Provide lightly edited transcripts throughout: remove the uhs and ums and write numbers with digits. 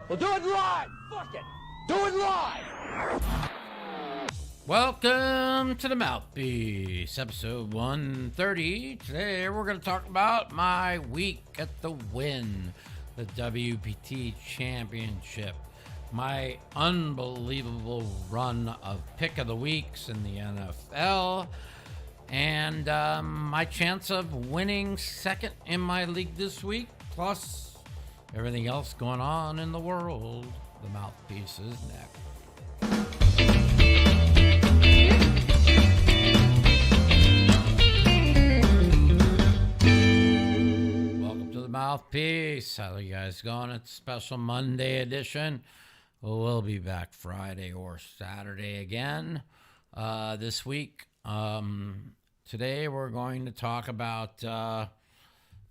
We'll do it live. Fuck it. Do it live. Welcome to the Mouthpiece, episode 130. Today we're going to talk about my week at the Win, the WPT Championship, my unbelievable run of pick of the weeks in the NFL, and my chance of winning second in my league this week, plus everything else going on in the world. The Mouthpiece is next. Mouthpiece. How are you guys going? It's a special Monday edition. We'll be back Friday or Saturday again this week. Today we're going to talk about the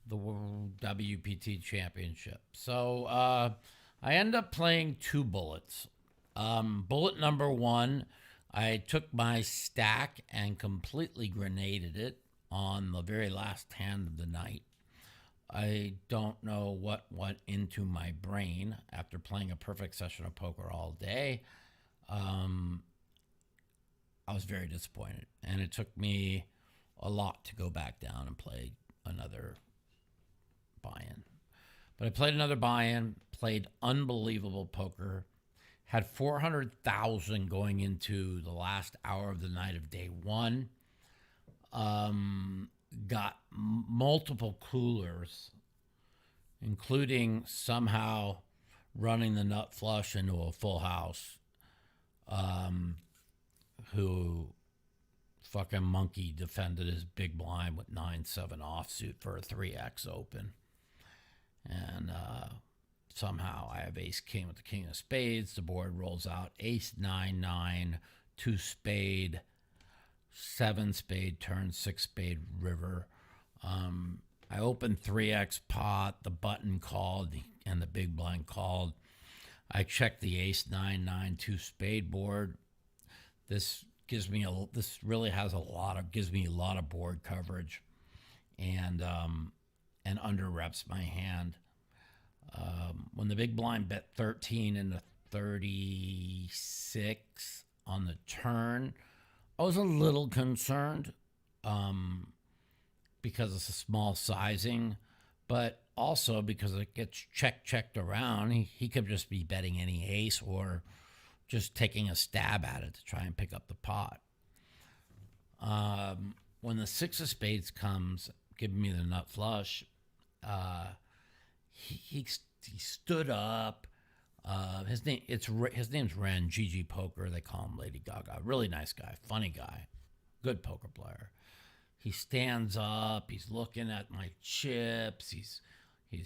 WPT Championship. So I end up playing two bullets. Bullet number one, I took my stack and completely grenaded it on the very last hand of the night. I don't know what went into my brain after playing a perfect session of poker all day. I was very disappointed, and it took me a lot to go back down and play another buy-in. But I played another buy-in, played unbelievable poker, had 400,000 going into the last hour of the night of day one. Got multiple coolers, including somehow running the nut flush into a full house, who fucking monkey defended his big blind with 9-7 offsuit for a 3x open. And somehow I have ace king with the king of spades. The board rolls out ace 9-9, 2 spade, 7 spade turn, 6 spade river. I opened 3x pot, the button called, and the big blind called. I checked the ace 9-9, 2 spade board. This gives me gives me a lot of board coverage, and under reps my hand. When the big blind bet 13 into 36 on the turn, I was a little concerned because it's a small sizing, but also because it gets checked around. He could just be betting any ace or just taking a stab at it to try and pick up the pot. When the 6 of spades comes, giving me the nut flush, he stood up. His name's Ren, GG Poker. They call him Lady Gaga. Really nice guy, funny guy, good poker player. He stands up. He's looking at my chips. He's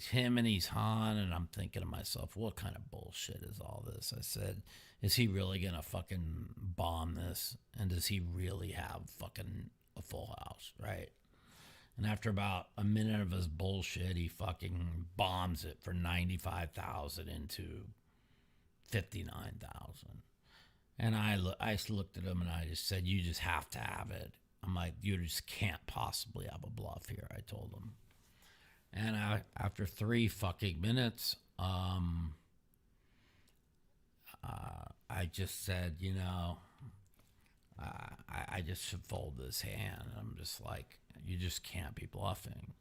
him and he's Han, and I'm thinking to myself, what kind of bullshit is all this? I said, is he really gonna fucking bomb this? And does he really have fucking a full house, right? And after about a minute of his bullshit, he fucking bombs it for 95,000 into 59,000. And I looked at him and I just said, you just have to have it. I'm like, you just can't possibly have a bluff here, I told him. And after 3 fucking minutes, I just said, I just should fold this hand. I'm just like, you just can't be bluffing.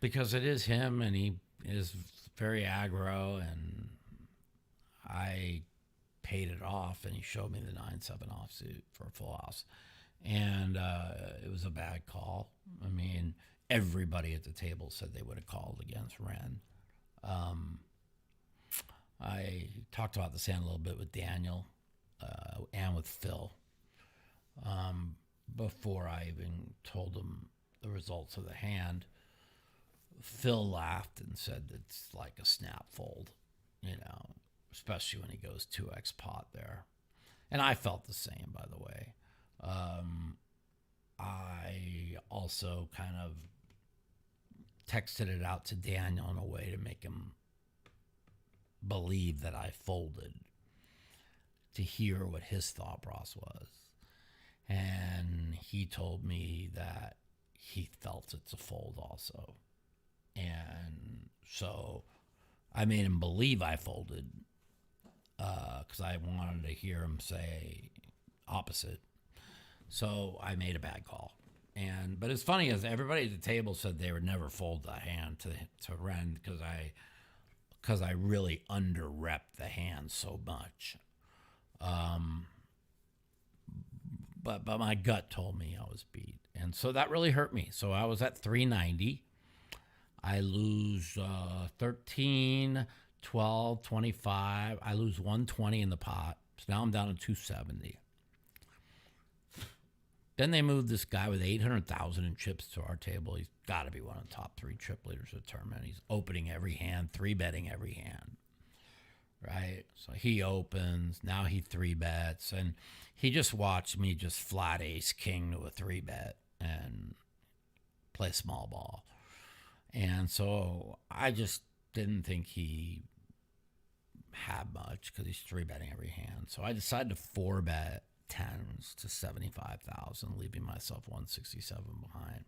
Because it is him, and he is very aggro, and I paid it off, and he showed me the 9-7 offsuit for a full house. And it was a bad call. I mean, everybody at the table said they would have called against Ren. I talked about this hand a little bit with Daniel and with Phil before I even told him the results of the hand. Phil laughed and said it's like a snap fold, especially when he goes 2x pot there. And I felt the same, by the way. I also kind of texted it out to Daniel in a way to make him believe that I folded, to hear what his thought process was. And he told me that he felt it's a fold also. And so I made him believe I folded because I wanted to hear him say opposite. So I made a bad call. But it's funny as everybody at the table said they would never fold the hand to Ren because I really under-repped the hand so much. But my gut told me I was beat. And so that really hurt me. So I was at 390. I lose 13, 12, 25. I lose 120 in the pot. So now I'm down to 270. Then they moved this guy with 800,000 in chips to our table. He's got to be one of the top 3 chip leaders of the tournament. He's opening every hand, 3-betting every hand, right? So he opens. Now he 3-bets. And he just watched me just flat ace king to a 3-bet and play small ball. And so I just didn't think he had much because he's 3-betting every hand. So I decided to 4-bet tens to 75,000, leaving myself 167 behind.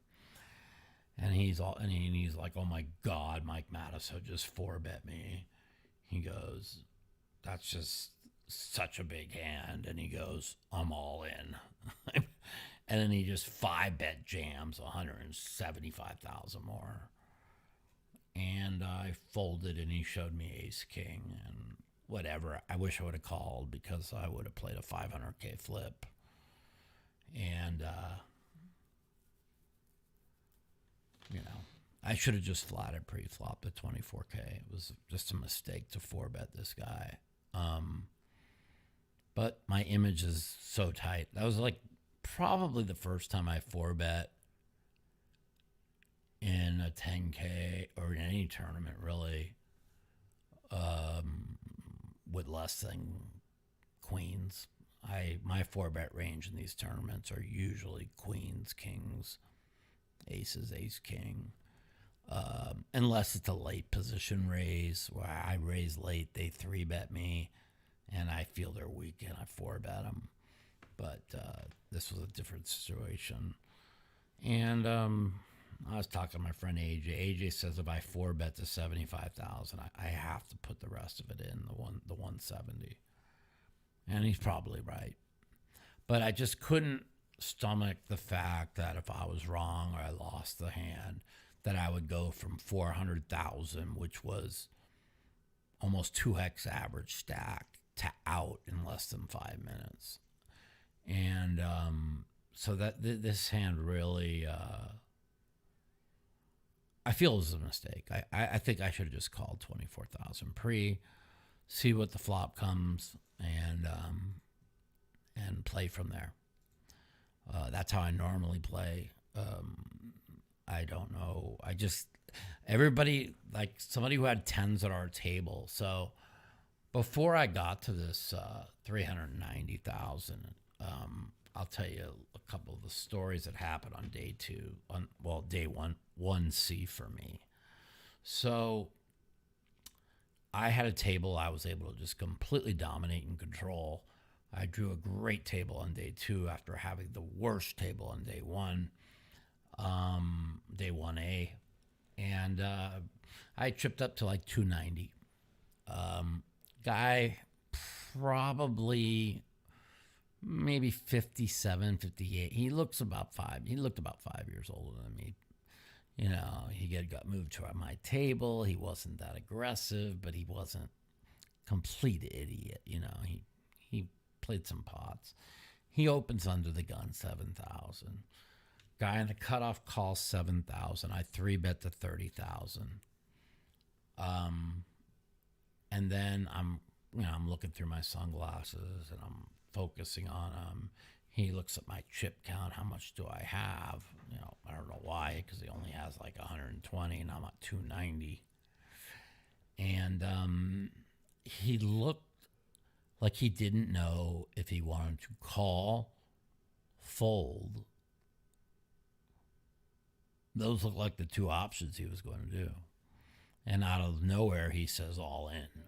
And he's like, "Oh my God, Mike Mattisau just 4-bet me." He goes, "That's just such a big hand." And he goes, "I'm all in." And then he just 5-bet jams 175,000 more. And I folded, and he showed me ace king and whatever. I wish I would have called because I would have played a 500K flip. And, I should have just flatted pre-flop the 24K. It was just a mistake to 4-bet this guy. But my image is so tight. That was like probably the first time I 4-bet in a 10K or in any tournament, really, with less than queens. My 4-bet range in these tournaments are usually queens, kings, aces, ace, king. Unless it's a late position raise where I raise late, they 3-bet me, and I feel they're weak and I 4-bet them. But this was a different situation. And I was talking to my friend AJ. AJ says if I 4-bet to 75,000, I have to put the rest of it in the 170. And he's probably right. But I just couldn't stomach the fact that if I was wrong or I lost the hand, that I would go from 400,000, which was almost 2x average stack, to out in less than 5 minutes. And so that this hand really, I feel it was a mistake. I think I should have just called 24,000 pre, see what the flop comes, and play from there. That's how I normally play. I don't know. Everybody, like somebody who had tens at our table. So before I got to this 390,000, I'll tell you a couple of the stories that happened on day 2, day 1C for me. So I had a table I was able to just completely dominate and control. I drew a great table on day 2 after having the worst table on day 1, day 1A. And I tripped up to like 290. Guy probably maybe 57, 58. He looked about 5 years older than me. He got moved to my table. He wasn't that aggressive, but he wasn't complete idiot. He played some pots. He opens under the gun 7,000. Guy in the cutoff calls 7,000. I 3-bet to 30,000. And then I'm looking through my sunglasses and I'm focusing on him. He looks at my chip count. How much do I have? I don't know why, because he only has like 120 and I'm at 290. And he looked like he didn't know if he wanted to call, fold. Those look like the 2 options he was going to do. And out of nowhere, he says all in.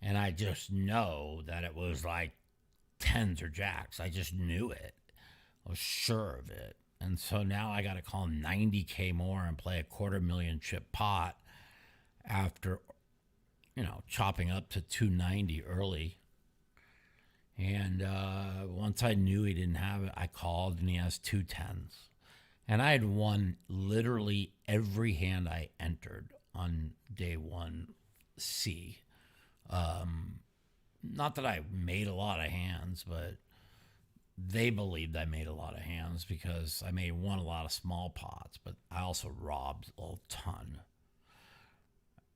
And I just know that it was like tens or jacks. I just knew it. I was sure of it. And so now I got to call 90K more and play a $250,000 chip pot after chopping up to 290 early. And once I knew he didn't have it, I called, and he has 210s. And I had won literally every hand I entered on day 1C. Not that I made a lot of hands, but they believed I made a lot of hands because I won a lot of small pots, but I also robbed a ton.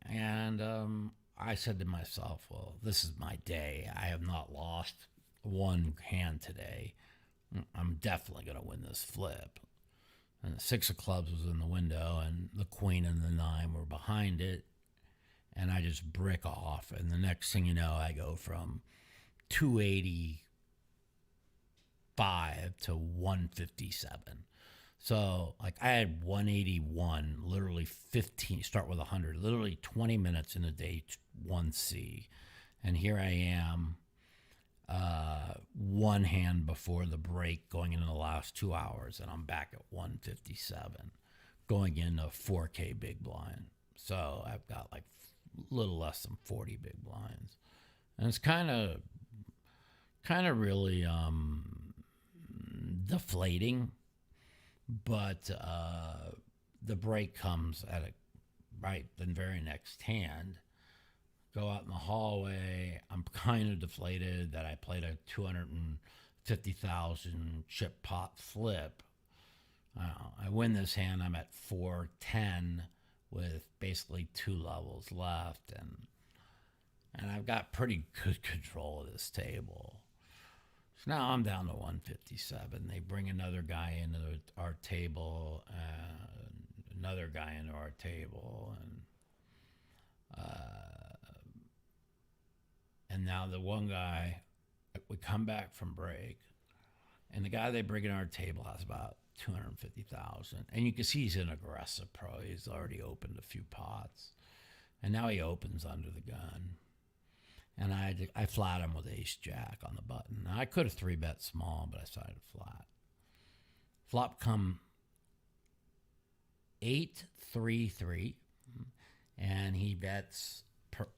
And I said to myself, well, this is my day. I have not lost one hand today. I'm definitely going to win this flip. And the 6 of clubs was in the window, and the queen and the 9 were behind it. And I just brick off. And the next thing you know, I go from 285 to 157. So, like, I had 181, literally 15, start with 100, literally 20 minutes in a day 1C. And here I am, one hand before the break going into the last 2 hours, and I'm back at 157, going into 4K big blind. So I've got like a little less than 40 big blinds. And it's kind of really deflating. But the break comes at the very next hand. Go out in the hallway. I'm kind of deflated that I played a 250,000 chip pot flip. I win this hand. I'm at 410 with basically 2 levels left, and I've got pretty good control of this table. So now I'm down to 157. They bring another guy into our table, another guy into our table, and now the one guy, we come back from break, and the guy they bring in our table has about 250,000. And you can see he's an aggressive pro. He's already opened a few pots. And now he opens under the gun. And I flat him with ace jack on the button. Now, I could have 3-bet small, but I decided flat. Flop come 8-3-3. And he bets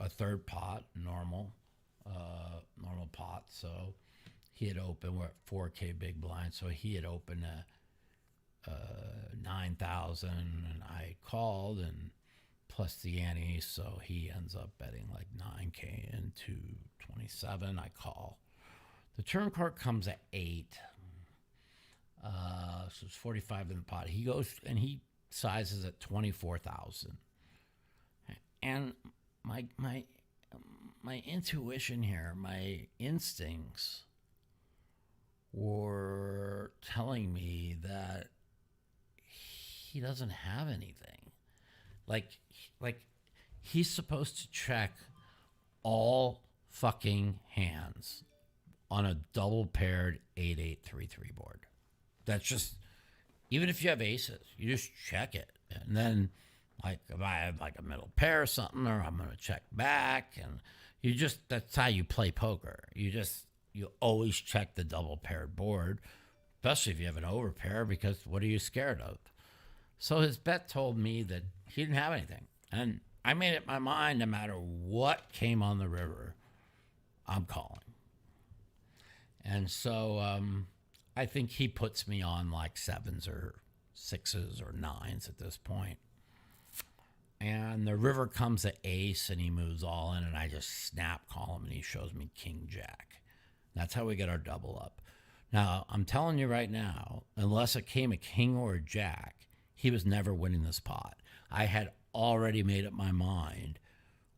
a third pot, normal pot. So he had opened, we're at 4K big blind. So he had opened 9,000, and I called, and plus the ante, so he ends up betting like 9K into 27. I call. The turn card comes at 8. So it's 45 in the pot. He goes and he sizes at 24,000. And my intuition here, my instincts were telling me that he doesn't have anything. Like he's supposed to check all fucking hands on a double paired 8-8-3-3 board. That's just, even if you have aces, you just check it. And then, like, if I have like a middle pair or something, or I'm going to check back, and that's how you play poker. You always check the double paired board, especially if you have an overpair, because what are you scared of? So his bet told me that he didn't have anything. And I made up my mind, no matter what came on the river, I'm calling. And so I think he puts me on like 7s or 6s or 9s at this point. And the river comes at ace, and he moves all in, and I just snap call him, and he shows me king jack. That's how we get our double up. Now, I'm telling you right now, unless it came a king or a jack, he was never winning this pot. I had already made up my mind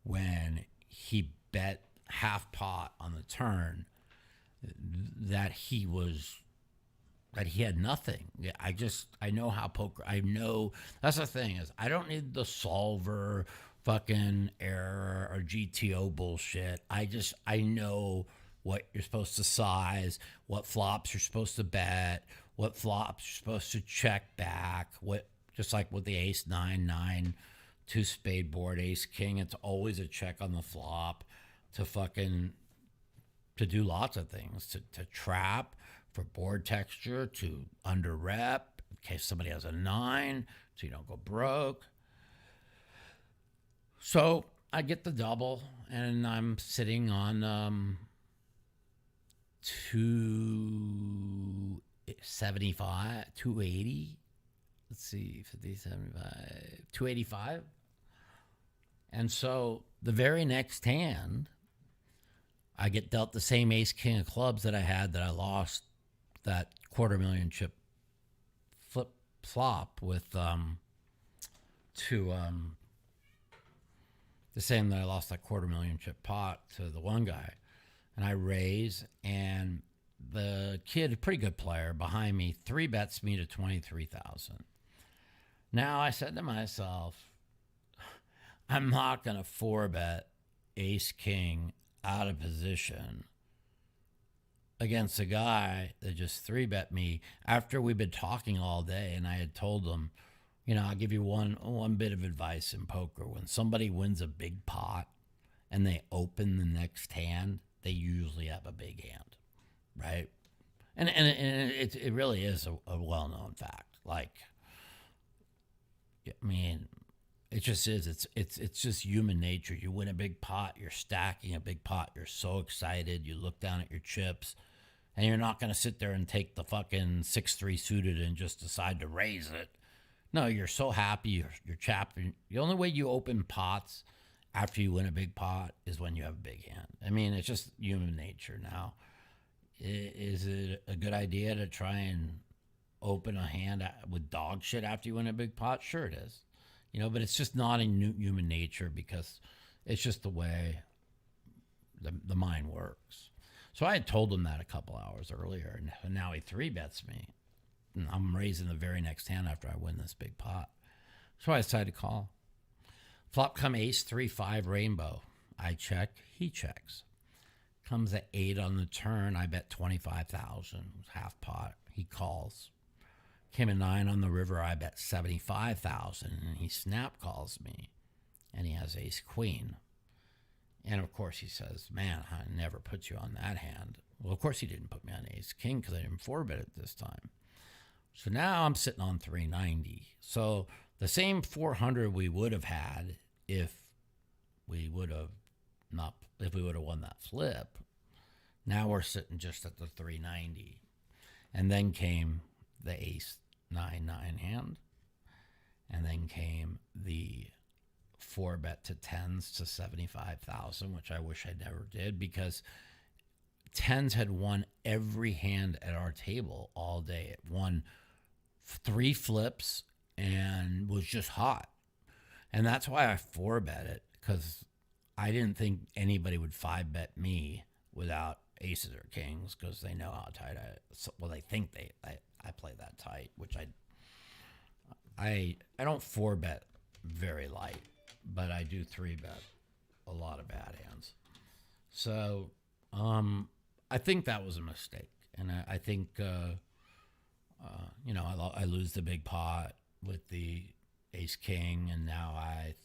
when he bet half pot on the turn that he had nothing. I know how poker, that's the thing, is I don't need the solver fucking error or GTO bullshit. I know what you're supposed to size, what flops you're supposed to bet, what flops you're supposed to check back, just like with the ace 9-9 2 spade board, ace king, it's always a check on the flop to do lots of things, to trap, for board texture, to under rep in case somebody has a 9, so you don't go broke. So I get the double, and I'm sitting on 275, 280. Let's see, 50, 75, 285. And so the very next hand, I get dealt the same ace king of clubs that I had that I lost that $250,000 chip flip flop with the same that I lost that $250,000 chip pot to the one guy. And I raise, and the kid, a pretty good player behind me, 3-bets me to 23,000. Now I said to myself, I'm not going to 4-bet ace king out of position against a guy that just 3-bet me after we've been talking all day. And I had told him, I'll give you one bit of advice in poker. When somebody wins a big pot and they open the next hand, they usually have a big hand, right? And it really is a well-known fact. Like, I mean, it just is. It's just human nature. You win a big pot, you're stacking a big pot, you're so excited, you look down at your chips, and you're not going to sit there and take the fucking 6-3 suited and just decide to raise it. No, you're so happy, you're chapped. The only way you open pots after you win a big pot is when you have a big hand. I mean, it's just human nature now. Is it a good idea to try and open a hand with dog shit after you win a big pot? Sure it is. But it's just not in human nature because it's just the way the mind works. So I had told him that a couple hours earlier, and now he 3-bets me. And I'm raising the very next hand after I win this big pot. So I decided to call. Flop come ace, 3-5 rainbow. I check, he checks. Comes at 8 on the turn. I bet 25,000, half pot. He calls. Came at 9 on the river. I bet 75,000, and he snap calls me, and he has ace queen. And of course he says, man, I never put you on that hand. Well, of course he didn't put me on ace king because I didn't 4-bet it this time. So now I'm sitting on 390. So the same 400 we would have had if we would have won that flip. Now we're sitting just at the 390. And then came the ace 9-9 hand. And then came the 4-bet to 10s to 75,000, which I wish I never did because 10s had won every hand at our table all day. It won 3 flips and was just hot. And that's why I 4-bet it, because I didn't think anybody would 5-bet me without aces or kings because they know how tight they think I play that tight, which I don't 4-bet very light, but I do 3-bet a lot of bad hands. So I think that was a mistake. And I think, I lose the big pot with the ace king, and now I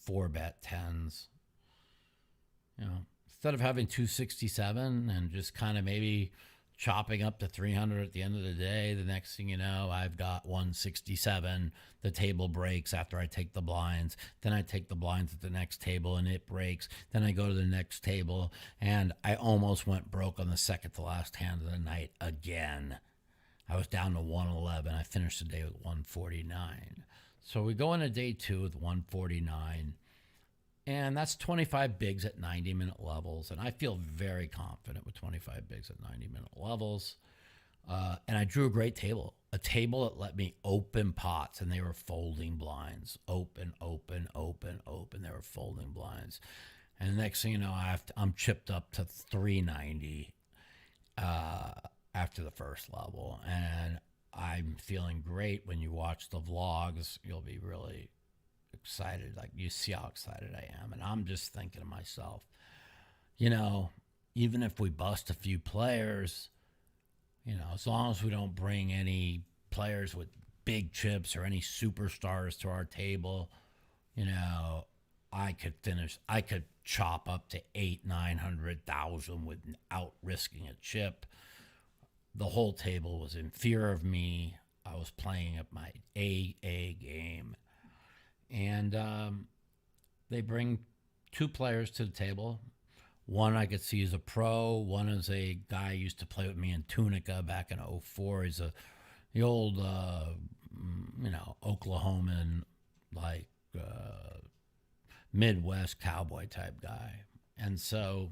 4-bet 10s. Instead of having 267 and just kind of maybe chopping up to 300 at the end of the day, the next thing you know, I've got 167. The table breaks after I take the blinds. Then I take the blinds at the next table and it breaks. Then I go to the next table and I almost went broke on the second to last hand of the night again. I was down to 111. I finished the day with 149. So we go into day 2 with 149. And that's 25 bigs at 90-minute levels. And I feel very confident with 25 bigs at 90-minute levels. And I drew a great table. A table that let me open pots, and they were folding blinds. Open, open, open, open. They were folding blinds. And the next thing you know, I'm chipped up to 390 after the first level. And I'm feeling great. When you watch the vlogs, you'll be really excited. Like, you see how excited I am. And I'm just thinking to myself, even if we bust a few players, as long as we don't bring any players with big chips or any superstars to our table, I could chop up to 800,000-900,000 without risking a chip. The whole table was in fear of me. I was playing at my A game. And they bring two players to the table. One I could see is a pro. One is a guy who used to play with me in Tunica back in '04. He's the old, Oklahoman, like Midwest cowboy type guy. And so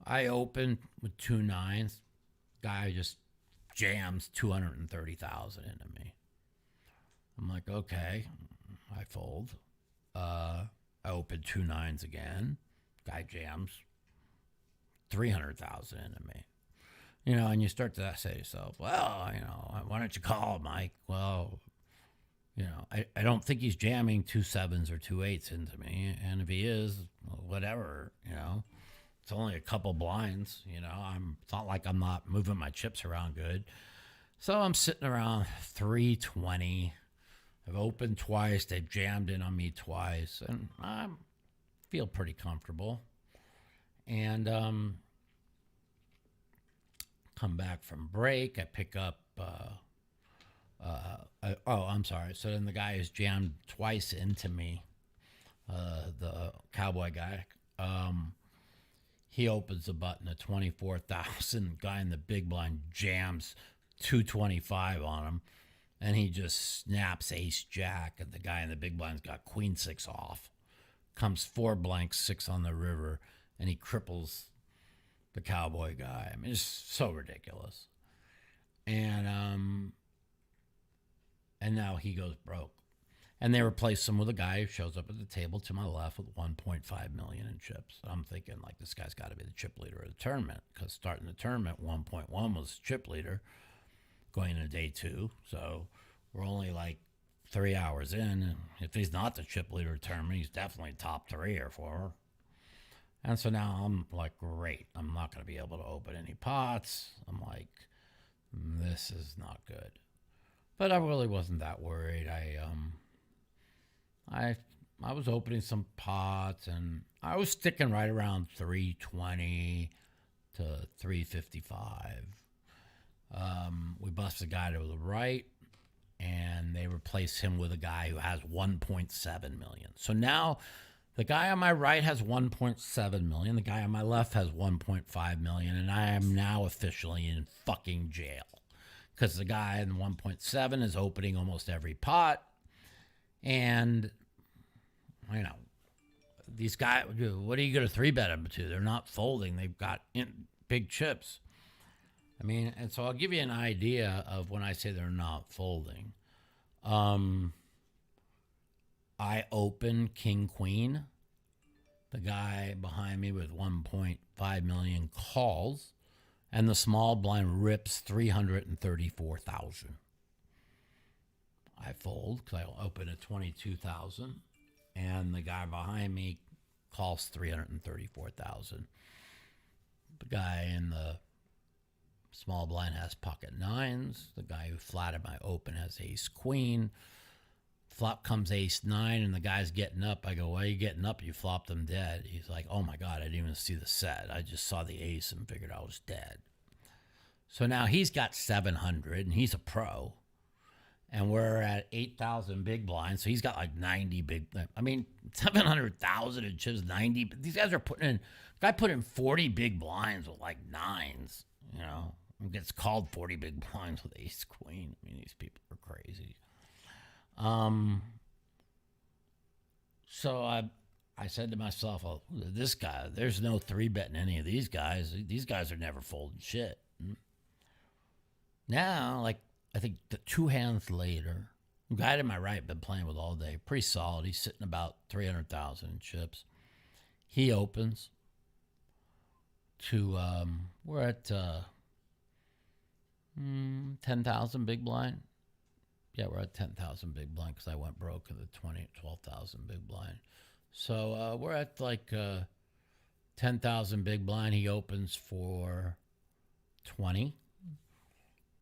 I opened with 2 9s. Guy just jams 230,000 into me. I'm like, okay, I fold. I open 2 9s again. Guy jams 300,000 into me. And you start to say to yourself, well, why don't you call, Mike? Well, I don't think he's jamming 2 7s or 2 8s into me. And if he is, well, whatever, it's only a couple blinds, it's not like I'm not moving my chips around good. So I'm sitting around 320. I've opened twice. They've jammed in on me twice. And I feel pretty comfortable. And come back from break. I pick up. I'm sorry. So then the guy is jammed twice into me. The cowboy guy. He opens the button at 24,000. Guy in the big blind jams 225 on him. And he just snaps ace jack. And the guy in the big blind's got queen 6 off. Comes 4 blanks, 6 on the river. And he cripples the cowboy guy. I mean, it's so ridiculous. And now he goes broke. And they replace him with a guy who shows up at the table to my left with 1.5 million in chips. I'm thinking, like, this guy's got to be the chip leader of the tournament, because starting the tournament, 1.1 was chip leader going into day 2. So we're only like 3 hours in. And if he's not the chip leader of the tournament, he's definitely top 3 or 4. And so now I'm like, great. I'm not going to be able to open any pots. I'm like, this is not good. But I really wasn't that worried. I was opening some pots, and I was sticking right around 320 to 355. We busted a guy to the right, and they replaced him with a guy who has 1.7 million. So now the guy on my right has 1.7 million. The guy on my left has 1.5 million, and I am now officially in fucking jail, because the guy in 1.7 is opening almost every pot. And, these guys, what are you going to 3-bet them to? They're not folding. They've got big chips. I mean, and so I'll give you an idea of when I say they're not folding. I open king queen. The guy behind me with 1.5 million calls, and the small blind rips 334,000. I fold because I open at 22,000, and the guy behind me calls 334,000. The guy in the small blind has pocket 9s. The guy who flatted my open has ace queen. Flop comes ace 9, and the guy's getting up. I go, why are you getting up? You flopped him dead. He's like, oh my God, I didn't even see the set. I just saw the ace and figured I was dead. So now he's got 700, and he's a pro. And we're at 8,000 big blinds, so he's got like 90 big. 700,000 in chips, 90. These guys are guy put in 40 big blinds with like 9s, and gets called 40 big blinds with ace queen. I mean, these people are crazy. So I said to myself, oh, this guy, there's no 3-betting any of these guys. These guys are never folding shit. Now, like, I think the 2 hands later, the guy to my right been playing with all day, pretty solid. He's sitting about 300,000 in chips. He opens to, we're at 10,000 big blind. Yeah, we're at 10,000 big blind because I went broke in the 12,000 big blind. So we're at like 10,000 big blind. He opens for 20.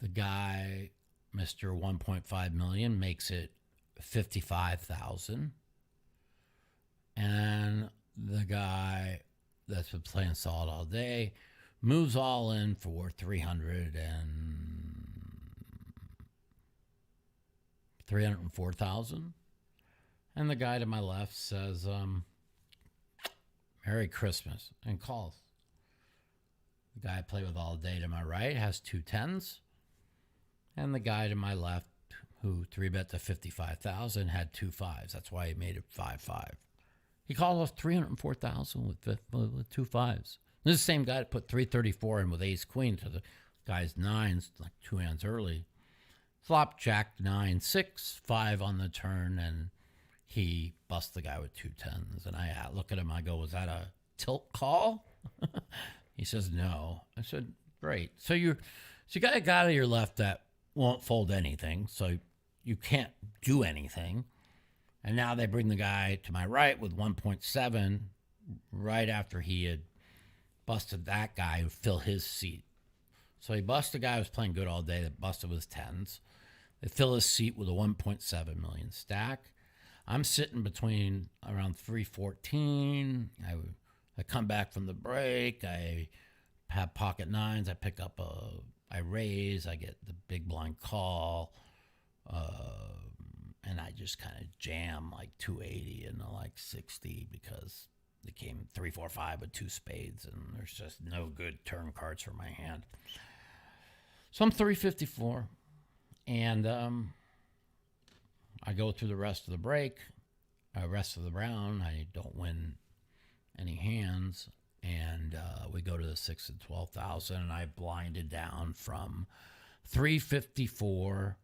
The guy, Mr. 1.5 million, makes it 55,000. And the guy that's been playing solid all day moves all in for 304,000. And the guy to my left says, Merry Christmas, and calls. The guy I play with all day to my right has 2 10s, and the guy to my left, who 3-bet to 55,000, had 2 5s. That's why he made it 5-5. He called off 304,000 with 2 5s. This is the same guy that put 334 in with ace queen to the guy's nines, like 2 hands early. Flop jack 9 6 5 on the turn, and he busts the guy with 2 10s. And I look at him, I go, was that a tilt call? He says, no. I said, great. So you got a guy to your left that won't fold anything, so you can't do anything. And now they bring the guy to my right with 1.7 right after he had busted that guy who filled his seat. So he busted a guy who was playing good all day that busted with 10s. They fill his seat with a 1.7 million stack. I'm sitting between around 314. I come back from the break. I have pocket nines. I pick up I raise. I get the big blind call. And I just kind of jam like 280 into like 60 because it came 3 4 5 with 2 spades, and there's just no good turn cards for my hand. So I'm 354, and I go through the rest of the break, rest of the round. I don't win any hands, and we go to the 6 and 12,000, and I blinded down from 354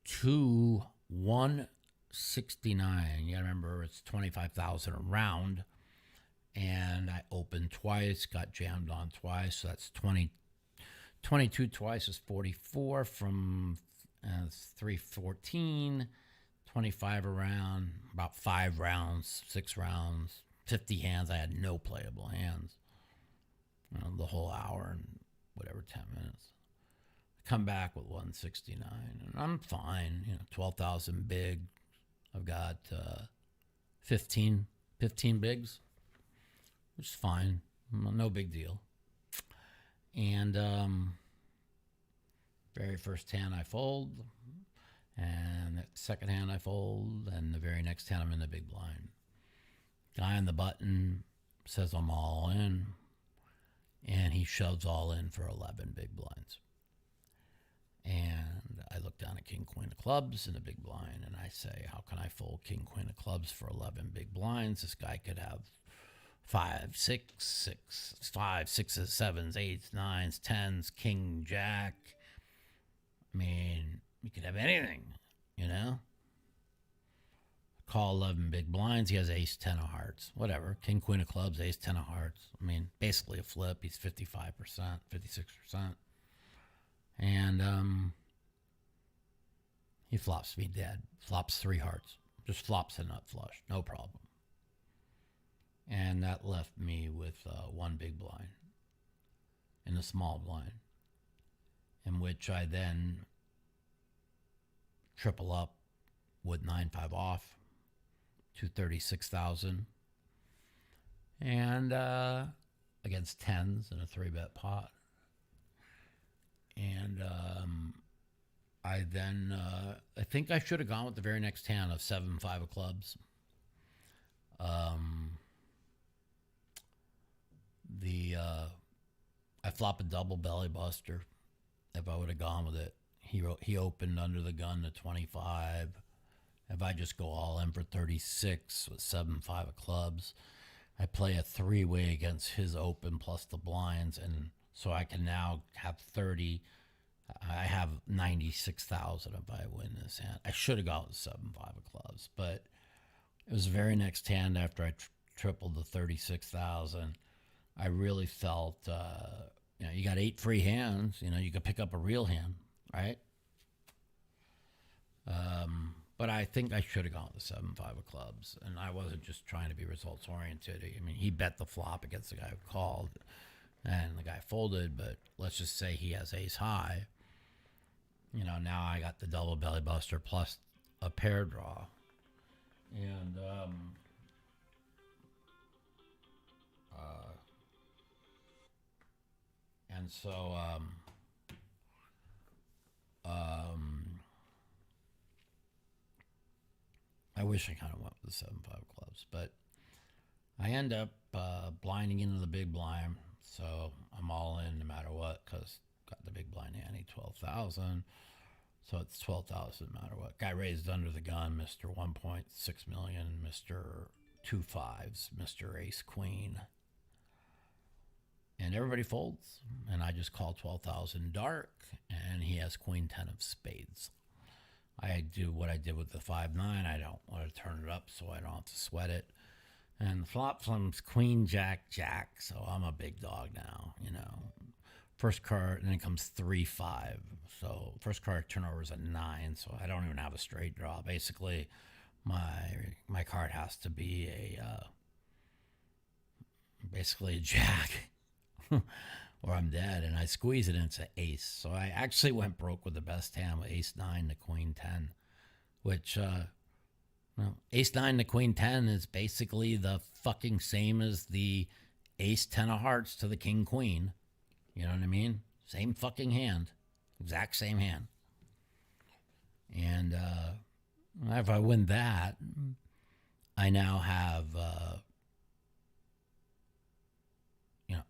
to 169. You gotta remember it's 25,000 a round, and I opened twice, got jammed on twice, so that's 22 twice is 44 from 314, 25 a round, about 5 rounds, 6 rounds, 50 hands. I had no playable hands, the whole hour and whatever, 10 minutes. Come back with 169, and I'm fine. 12,000 big. I've got 15 bigs, which is fine. No big deal. And very first hand I fold, and the second hand I fold, and the very next hand I'm in the big blind. Guy on the button says I'm all in, and he shoves all in for 11 big blinds. And I look down at king, queen of clubs in the big blind, and I say, how can I fold king, queen of clubs for 11 big blinds? This guy could have 5, 6, 5, 6s, 7s, 8s, 9s, 10s, king, jack. I mean, you could have anything, Call 11 big blinds. He has ace 10 of hearts. Whatever. King, queen of clubs, ace 10 of hearts. I mean, basically a flip. He's 55%, 56%. And he flops me dead. Flops 3 hearts. Just flops a nut flush. No problem. And that left me with 1 big blind in a small blind, in which I then triple up with 9-5 off, 236,000, and against 10s in a 3-bet pot. And I then, I think I should have gone with the very next hand of 7-5 of clubs. I flop a double belly buster if I would have gone with it. He opened under the gun to 25. If I just go all in for 36 with 7-5 of clubs, I play a 3-way against his open plus the blinds, and so I can now have 30. I have 96,000 if I win this hand. I should have gone with 7-5 of clubs, but it was the very next hand after I tripled the 36,000. I really felt, you got 8 free hands. You could pick up a real hand, right? But I think I should have gone with the 7-5 of clubs, and I wasn't just trying to be results oriented. I mean, he bet the flop against the guy who called, and the guy folded. But let's just say he has ace high. Now I got the double belly buster plus a pair draw, and so I wish I kind of went with the 7-5 clubs, but I end up blinding into the big blind, so I'm all in no matter what, because got the big blind ante 12,000, so it's 12,000 no matter what. Guy raised under the gun, Mr. 1.6 million, Mr. 2 5s, Mr. Ace Queen, and everybody folds, and I just call 12,000 dark, and he has Queen 10 of spades. I do what I did with the 5-9. I don't want to turn it up, so I don't have to sweat it. And the flop comes Queen Jack Jack, so I'm a big dog now, you know. First card, and then comes 3-5. So first card turnover is a 9, so I don't even have a straight draw. Basically, my card has to be basically a jack, or I'm dead. And I squeeze it into ace. So I actually went broke with the best hand with ace 9 to queen 10, which ace 9 to queen 10 is basically the fucking same as the ace 10 of hearts to the king queen. You know what I mean? Same fucking hand. Exact same hand. And if I win that, I now have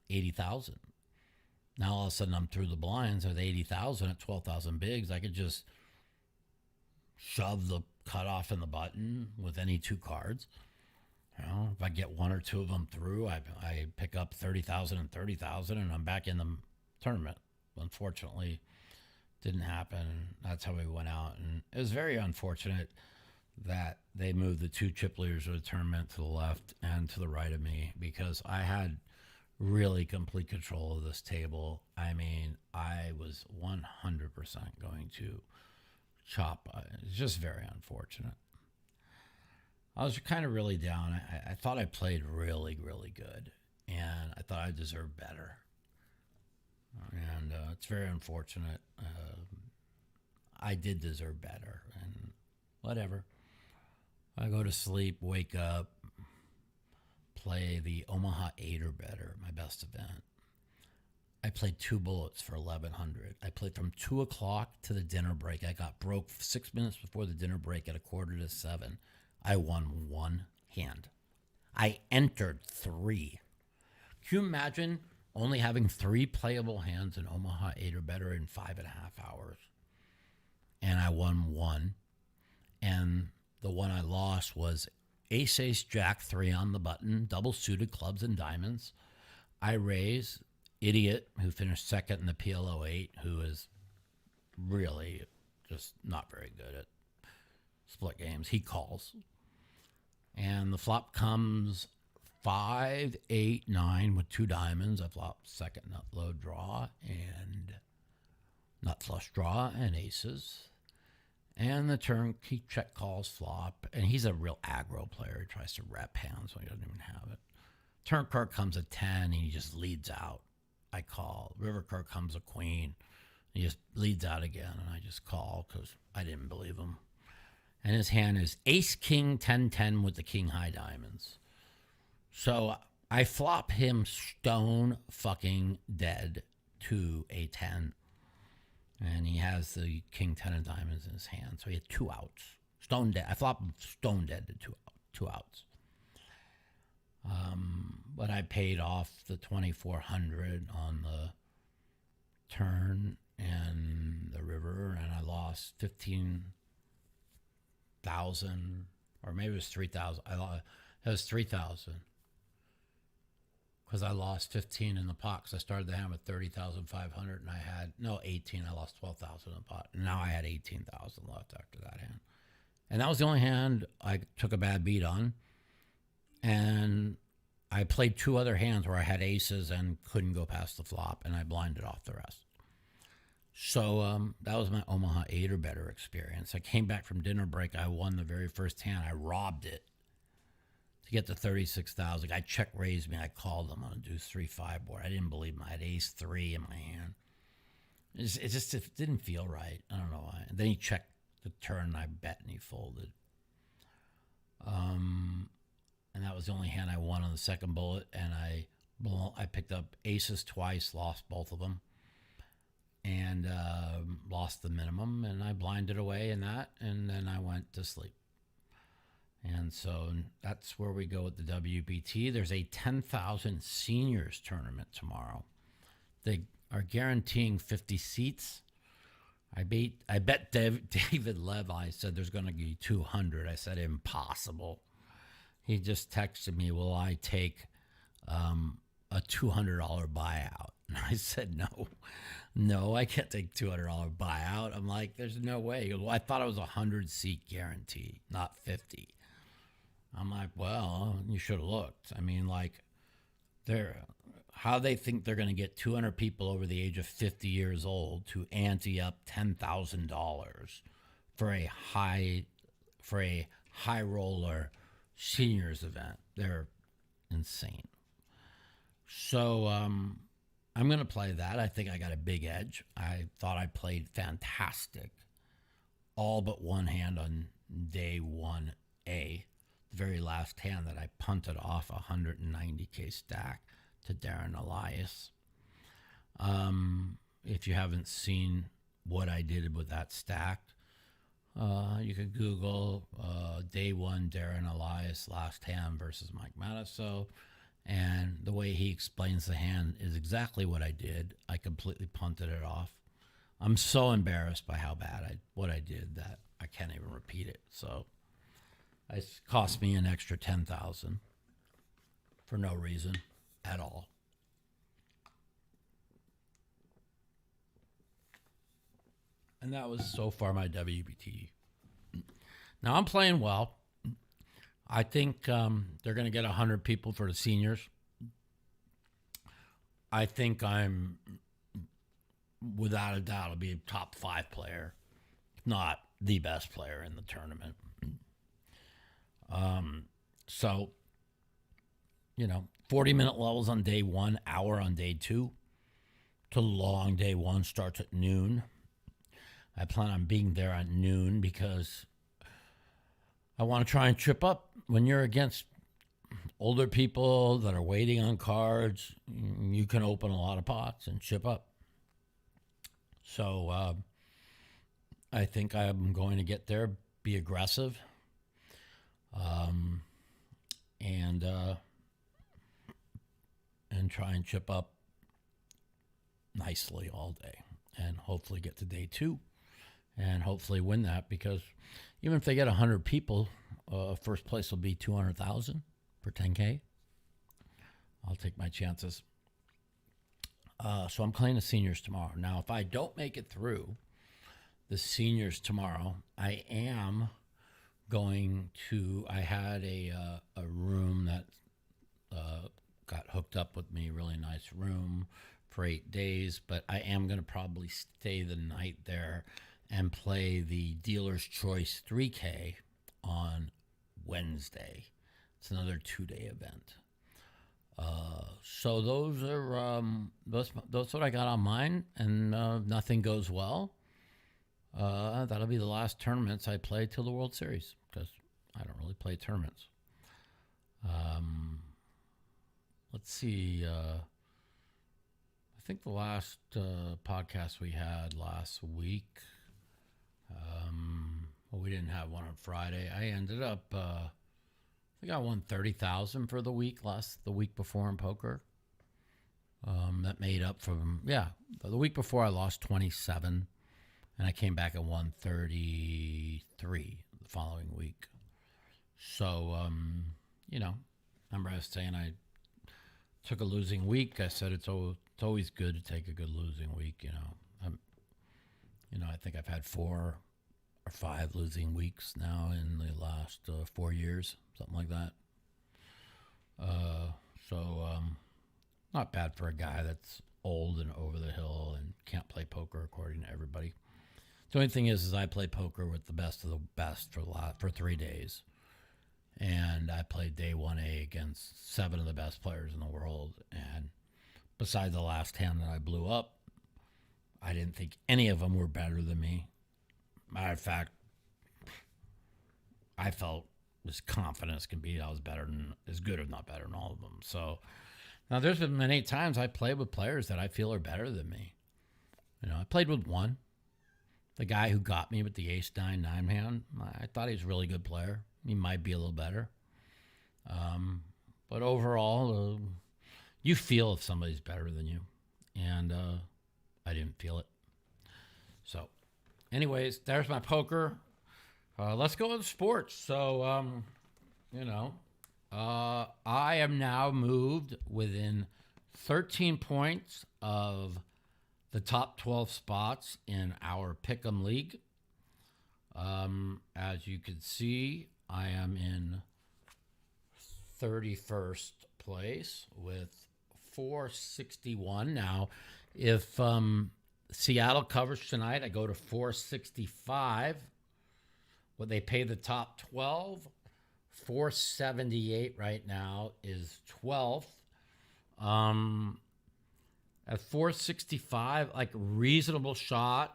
80,000. Now all of a sudden I'm through the blinds with 80,000 at 12,000 bigs. I could just shove the cutoff in the button with any two cards. You know, if I get one or two of them through, I pick up 30,000 and 30,000, and I'm back in the tournament. Unfortunately, didn't happen. That's how we went out, and it was very unfortunate that they moved the two chip leaders of the tournament to the left and to the right of me, because I had really complete control of this table. I mean, I was 100% going to chop. It's just very unfortunate. I was kind of really down. I thought I played really, really good, and I thought I deserved better. And it's very unfortunate. I did deserve better, and whatever. I go to sleep, wake up, play the Omaha 8 or better, my best event. I played 2 bullets for 1,100. I played from 2 o'clock to the dinner break. I got broke 6 minutes before the dinner break at 6:45. I won 1 hand. I entered 3. Can you imagine only having 3 playable hands in Omaha 8 or better in 5.5 hours? And I won 1. And the one I lost was ace, ace, jack, 3 on the button, double suited clubs and diamonds. I raise, idiot, who finished second in the PLO 8, who is really just not very good at split games. He calls. And the flop comes 5, 8, 9 with 2 diamonds. I flop second nut low draw and nut flush draw and aces. And the turn, he check calls flop. And he's a real aggro player. He tries to rep hands when he doesn't even have it. Turn card comes a 10 and he just leads out. I call. River card comes a queen. He just leads out again, and I just call because I didn't believe him. And his hand is ace, king, 10, 10 with the king high diamonds. So I flop him stone fucking dead to a 10. And he has the king 10 of diamonds in his hand. So he had 2 outs. Stone dead. I flop him stone dead to two outs. But I paid off the 2,400 on the turn and the river, and I lost 15,000, or maybe it was 3,000. It was 3,000 because I lost 15 in the pot. Because I started the hand with 30,500, and I had 18. I lost 12,000 in the pot, and now I had 18,000 left after that hand, and that was the only hand I took a bad beat on. And I played 2 other hands where I had aces and couldn't go past the flop, and I blinded off the rest. So that was my Omaha 8 or better experience. I came back from dinner break. I won the very first hand. I robbed it to get to 36,000. I check raised me. I called them on a deuce 3-5 board. I didn't believe him. I had ace 3 in my hand. It didn't feel right. I don't know why. And then he checked the turn, and I bet, and he folded. And that was the only hand I won on the second bullet. And I picked up aces twice, lost both of them, and lost the minimum. And I blinded away in that, and then I went to sleep. And so that's where we go with the WPT. There's a 10,000 seniors tournament tomorrow. They are guaranteeing 50 seats. I bet David Levi said there's going to be 200. I said impossible. He just texted me, will I take a $200 buyout? And I said, no, I can't take $200 buyout. I'm like, there's no way. Well, I thought it was a 100-seat guarantee, not 50. I'm like, well, you should have looked. I mean, like, how they think they're going to get 200 people over the age of 50 years old to ante up $10,000 for a high roller seniors event. They're insane. So I'm going to play that. I think I got a big edge. I thought I played fantastic. All but one hand on day 1A. The very last hand that I punted off a 190K stack to Darren Elias. If you haven't seen what I did with that stack, you could Google day 1 Darren Elias last hand versus Mike Matasso. And the way he explains the hand is exactly what I did. I completely punted it off. I'm so embarrassed by how bad what I did that I can't even repeat it. So it cost me an extra $10,000 for no reason at all. And that was so far my WPT. Now I'm playing well. I think they're going to get 100 people for the seniors. I think I'm, without a doubt, I'll be a top 5 player, if not the best player in the tournament. So, 40-minute levels on day 1, hour on day 2. To long day 1 starts at noon. I plan on being there at noon because I want to try and trip up. When you're against older people that are waiting on cards, you can open a lot of pots and chip up. So I think I'm going to get there, be aggressive, and try and chip up nicely all day, and hopefully get to day 2, and hopefully win that, because even if they get 100 people, first place will be $200,000 for 10K. I'll take my chances. So I'm playing the seniors tomorrow. Now, if I don't make it through the seniors tomorrow, I am going to. I had a room that got hooked up with me, really nice room for 8 days, but I am going to probably stay the night there and play the Dealer's Choice 3K on Wednesday. It's another 2-day event. So those are that's what I got on mine, and nothing goes well. That'll be the last tournaments I play till the World Series, because I don't really play tournaments. Let's see. I think the last podcast we had last week. Well, we didn't have one on Friday. I ended up, I think I won 30,000 for the week before in poker. That made up from, the week before I lost 27, and I came back and won 33 the following week. So, remember I was saying I took a losing week. I said it's always good to take a good losing week, I think I've had 4 or 5 losing weeks now in the last 4 years, something like that. Not bad for a guy that's old and over the hill and can't play poker according to everybody. The only thing is I play poker with the best of the best for 3 days. And I played day 1A against 7 of the best players in the world. And besides the last hand that I blew up, I didn't think any of them were better than me. Matter of fact, I felt as confident as can be I was as good if not better than all of them. So now there's been many times I played with players that I feel are better than me. I played with one, the guy who got me with the ace-9 hand. I thought he was a really good player. He might be a little better. But overall, you feel if somebody's better than you. And I didn't feel it. So, anyways, there's my poker. Let's go with sports. So, I am now moved within 13 points of the top 12 spots in our Pick'em League. As you can see, I am in 31st place with 461. Now, if Seattle covers tonight, I go to 465. What they pay the top 12, 478 right now is 12th. At 465, like reasonable shot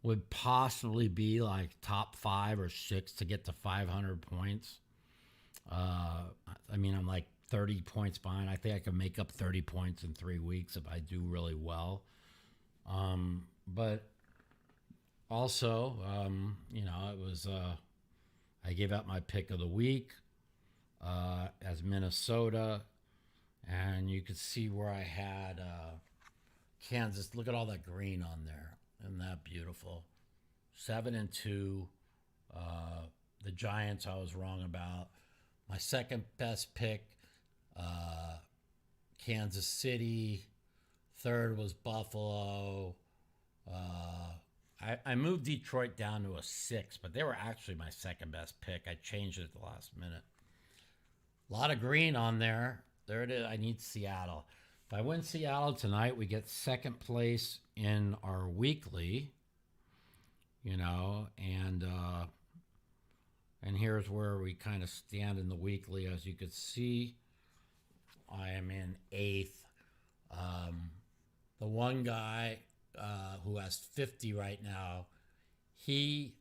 would possibly be like top 5 or 6 to get to 500 points. I'm like 30 points behind. I think I can make up 30 points in 3 weeks if I do really well. But also, it was, I gave out my pick of the week as Minnesota. And you could see where I had Kansas. Look at all that green on there. Isn't that beautiful? 7-2. The Giants I was wrong about. My second best pick, Kansas City. Third was Buffalo. I moved Detroit down to a 6, but they were actually my second best pick. I changed it at the last minute. A lot of green on there. There it is. I need Seattle. If I win Seattle tonight, we get second place in our weekly, and here's where we kind of stand in the weekly. As you could see, I am in 8th. The one guy who has 50 right now, he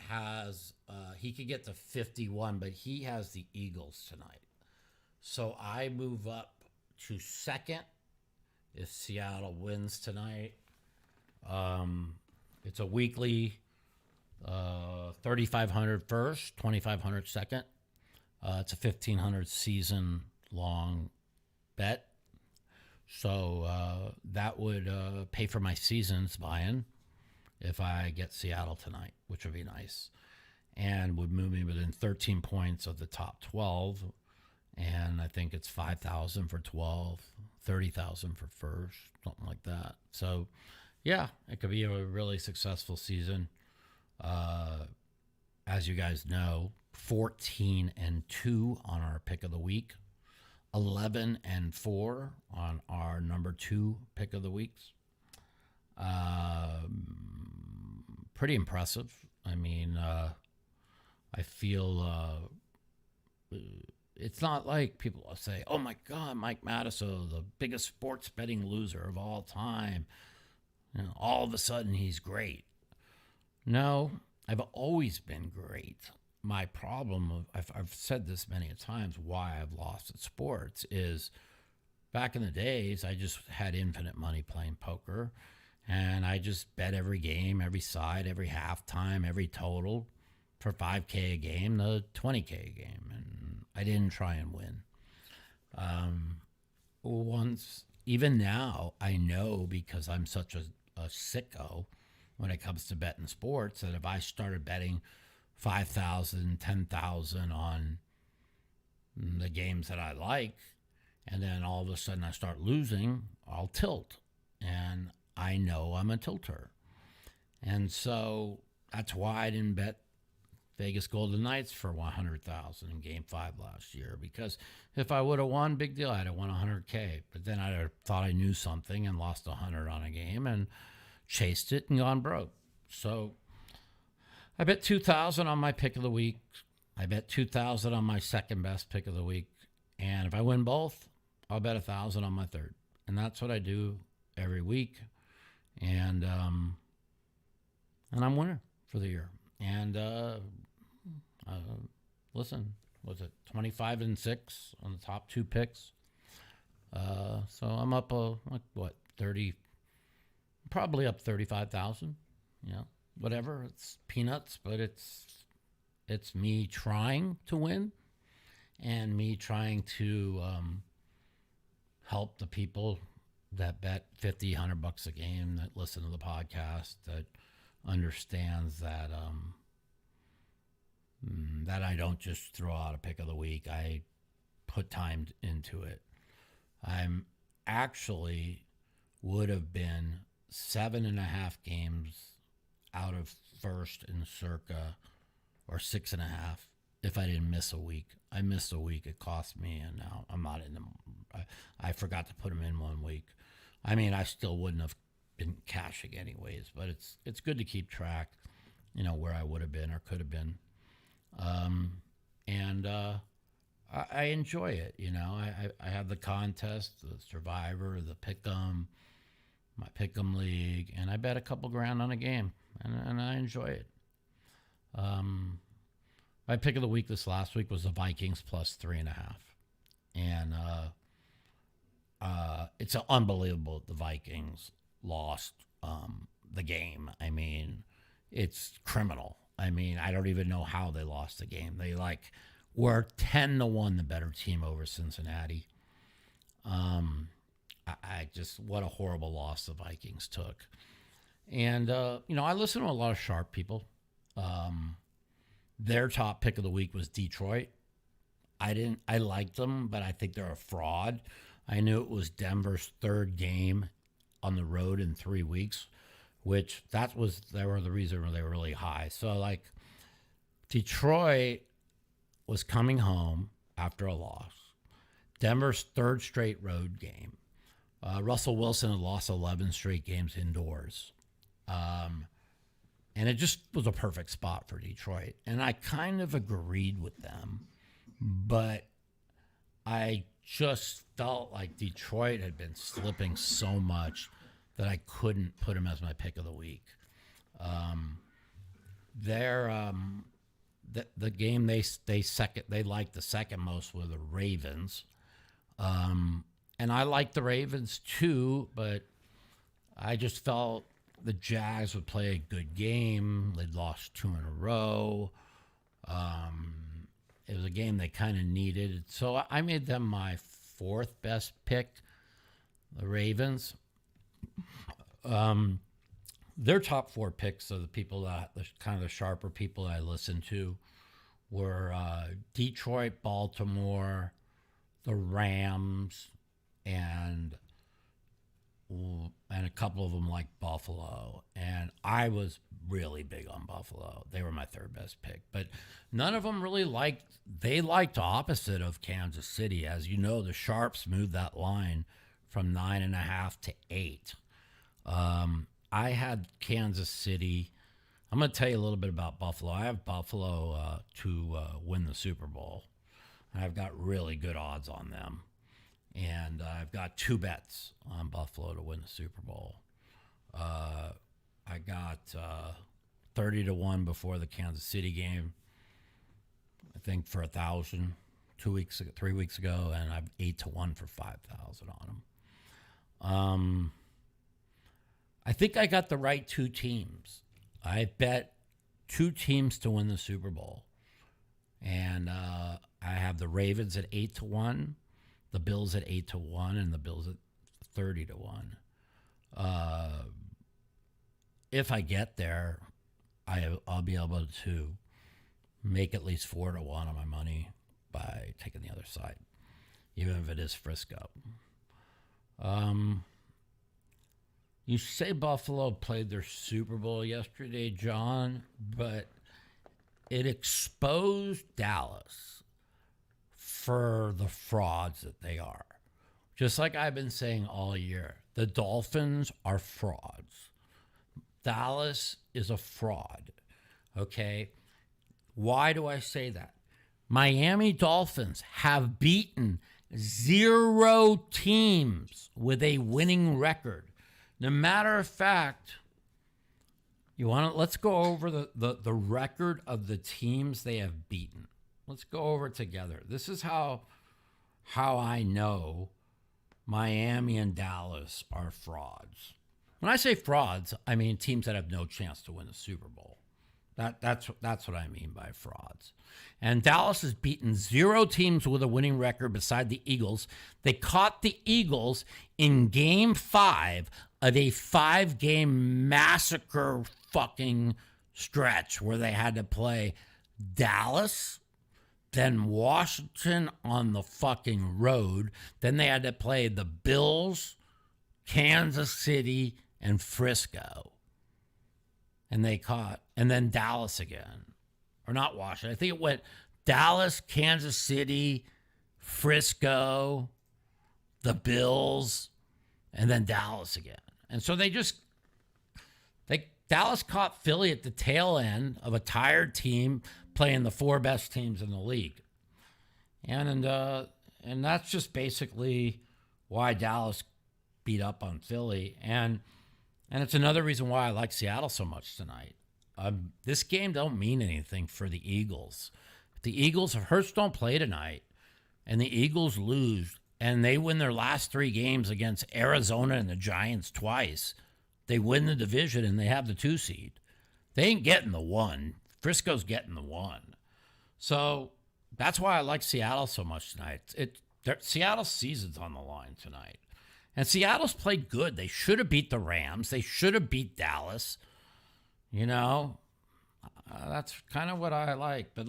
could get to 51, but he has the Eagles tonight. So I move up to second if Seattle wins tonight. It's a weekly 3,500 first, 2,500 second. It's a 1,500 season long bet. So that would pay for my season's buy-in if I get Seattle tonight, which would be nice. And would move me within 13 points of the top 12. And I think it's 5,000 for 12, 30,000 for first, something like that. So, yeah, it could be a really successful season. As you guys know, 14-2 on our pick of the week, 11-4 on our number 2 pick of the weeks. Pretty impressive. I mean, I feel it's not like people say, oh my God, Mike Matusow, the biggest sports betting loser of all time. All of a sudden he's great. No, I've always been great. My problem, I've said this many times, why I've lost at sports is back in the days, I just had infinite money playing poker. And I just bet every game, every side, every halftime, every total for $5K a game to $20K a game. And I didn't try and win. Even now, I know because I'm such a sicko when it comes to betting sports that if I started betting 5,000, 10,000 on the games that I like, and then all of a sudden I start losing, I'll tilt. And I know I'm a tilter. And so that's why I didn't bet Vegas Golden Knights for 100,000 in Game 5 last year, because if I would have won, big deal, I'd have won 100K. But then I'd have thought I knew something and lost 100 on a game and chased it and gone broke. So I bet 2,000 on my pick of the week. I bet 2,000 on my second best pick of the week. And if I win both, I'll bet 1,000 on my third. And that's what I do every week. And I'm winner for the year. And listen, was it 25-6 on the top 2 picks? So I'm up 30, probably up 35,000. Whatever. It's peanuts, but it's It's me trying to win and me trying to help the people that bet 50, $100 a game, that listen to the podcast, that understands that that I don't just throw out a pick of the week. I put time into it. I'm actually would have been 7.5 games out of first in circa, or 6.5 if I didn't miss a week. I missed a week. It cost me, and now I'm not in them. I forgot to put them in 1 week. I mean, I still wouldn't have been cashing anyways, but it's good to keep track, where I would have been or could have been. I enjoy it. I have the contest, the Survivor, the Pick'em, my Pick'em League, and I bet a couple grand on a game, and I enjoy it. My pick of the week this last week was the Vikings plus 3.5. And it's unbelievable the Vikings lost the game. I mean, it's criminal. I mean, I don't even know how they lost the game. They were 10-1 the better team over Cincinnati. I just, what a horrible loss the Vikings took. And, I listen to a lot of sharp people. Their top pick of the week was Detroit. I liked them, but I think they're a fraud. I knew it was Denver's third game on the road in 3 weeks, which they were the reason they were really high. So Detroit was coming home after a loss. Denver's third straight road game. Russell Wilson had lost 11 straight games indoors. And it just was a perfect spot for Detroit. And I kind of agreed with them, but I just felt like Detroit had been slipping so much that I couldn't put them as my pick of the week. The game they liked the second most were the Ravens. And I liked the Ravens too, but I just felt the Jags would play a good game. They'd lost 2 in a row. It was a game they kind of needed. So I made them my 4th best pick, the Ravens. Their top 4 picks of the people the sharper people that I listened to were Detroit, Baltimore, the Rams, and a couple of them like Buffalo. And I was really big on Buffalo. They were my 3rd best pick. But none of them really liked opposite of Kansas City. As you know, the Sharps moved that line from 9.5 to 8. I had Kansas City. I'm going to tell you a little bit about Buffalo. I have Buffalo to win the Super Bowl. And I've got really good odds on them. And I've got 2 bets on Buffalo to win the Super Bowl. I got 30-1 before the Kansas City game, I think for 1,000 3 weeks ago, and I've 8-1 for 5,000 on them. I think I got the right 2 teams. I bet 2 teams to win the Super Bowl, and I have the Ravens at 8-1. The Bills at 8-1, and the Bills at 30-1. If I get there, I'll be able to make at least 4-1 on my money by taking the other side, even if it is Frisco. You say Buffalo played their Super Bowl yesterday, John, but it exposed Dallas for the frauds that they are. Just like I've been saying all year, the Dolphins are frauds. Dallas is a fraud, okay? Why do I say that? Miami Dolphins have beaten 0 teams with a winning record. No matter of fact, let's go over the record of the teams they have beaten. Let's go over it together. This is how I know Miami and Dallas are frauds. When I say frauds, I mean teams that have no chance to win the Super Bowl. That's what I mean by frauds. And Dallas has beaten 0 teams with a winning record beside the Eagles. They caught the Eagles in Game 5 of a 5-game massacre fucking stretch where they had to play Dallas, then Washington on the fucking road. Then they had to play the Bills, Kansas City, and Frisco. And then Dallas again. Or not Washington. I think it went Dallas, Kansas City, Frisco, the Bills, and then Dallas again. And so Dallas caught Philly at the tail end of a tired team playing the 4 best teams in the league. And that's just basically why Dallas beat up on Philly. And it's another reason why I like Seattle so much tonight. This game don't mean anything for the Eagles. If Hurts don't play tonight and the Eagles lose and they win their last 3 games against Arizona and the Giants twice, they win the division and they have the 2 seed. They ain't getting the 1. Frisco's getting the 1. So that's why I like Seattle so much tonight. Seattle's season's on the line tonight. And Seattle's played good. They should have beat the Rams. They should have beat Dallas. You know, that's kind of what I like. But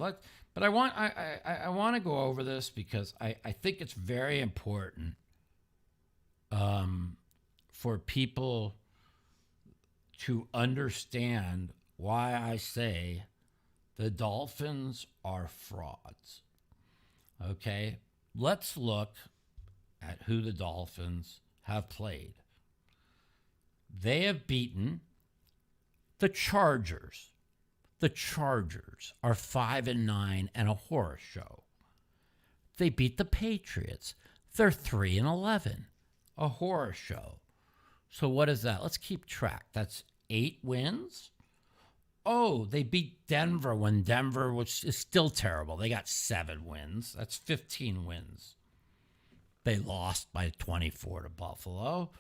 I want to go over this because I think it's very important for people to understand why I say the Dolphins are frauds. Okay, let's look at who the Dolphins have played. They have beaten the Chargers. The Chargers are 5-9 and a horror show. They beat the Patriots. They're 3-11, a horror show. So what is that? Let's keep track. That's 8 wins. Oh, they beat Denver when Denver, which is still terrible. They got 7 wins. That's 15 wins. They lost by 24 to Buffalo.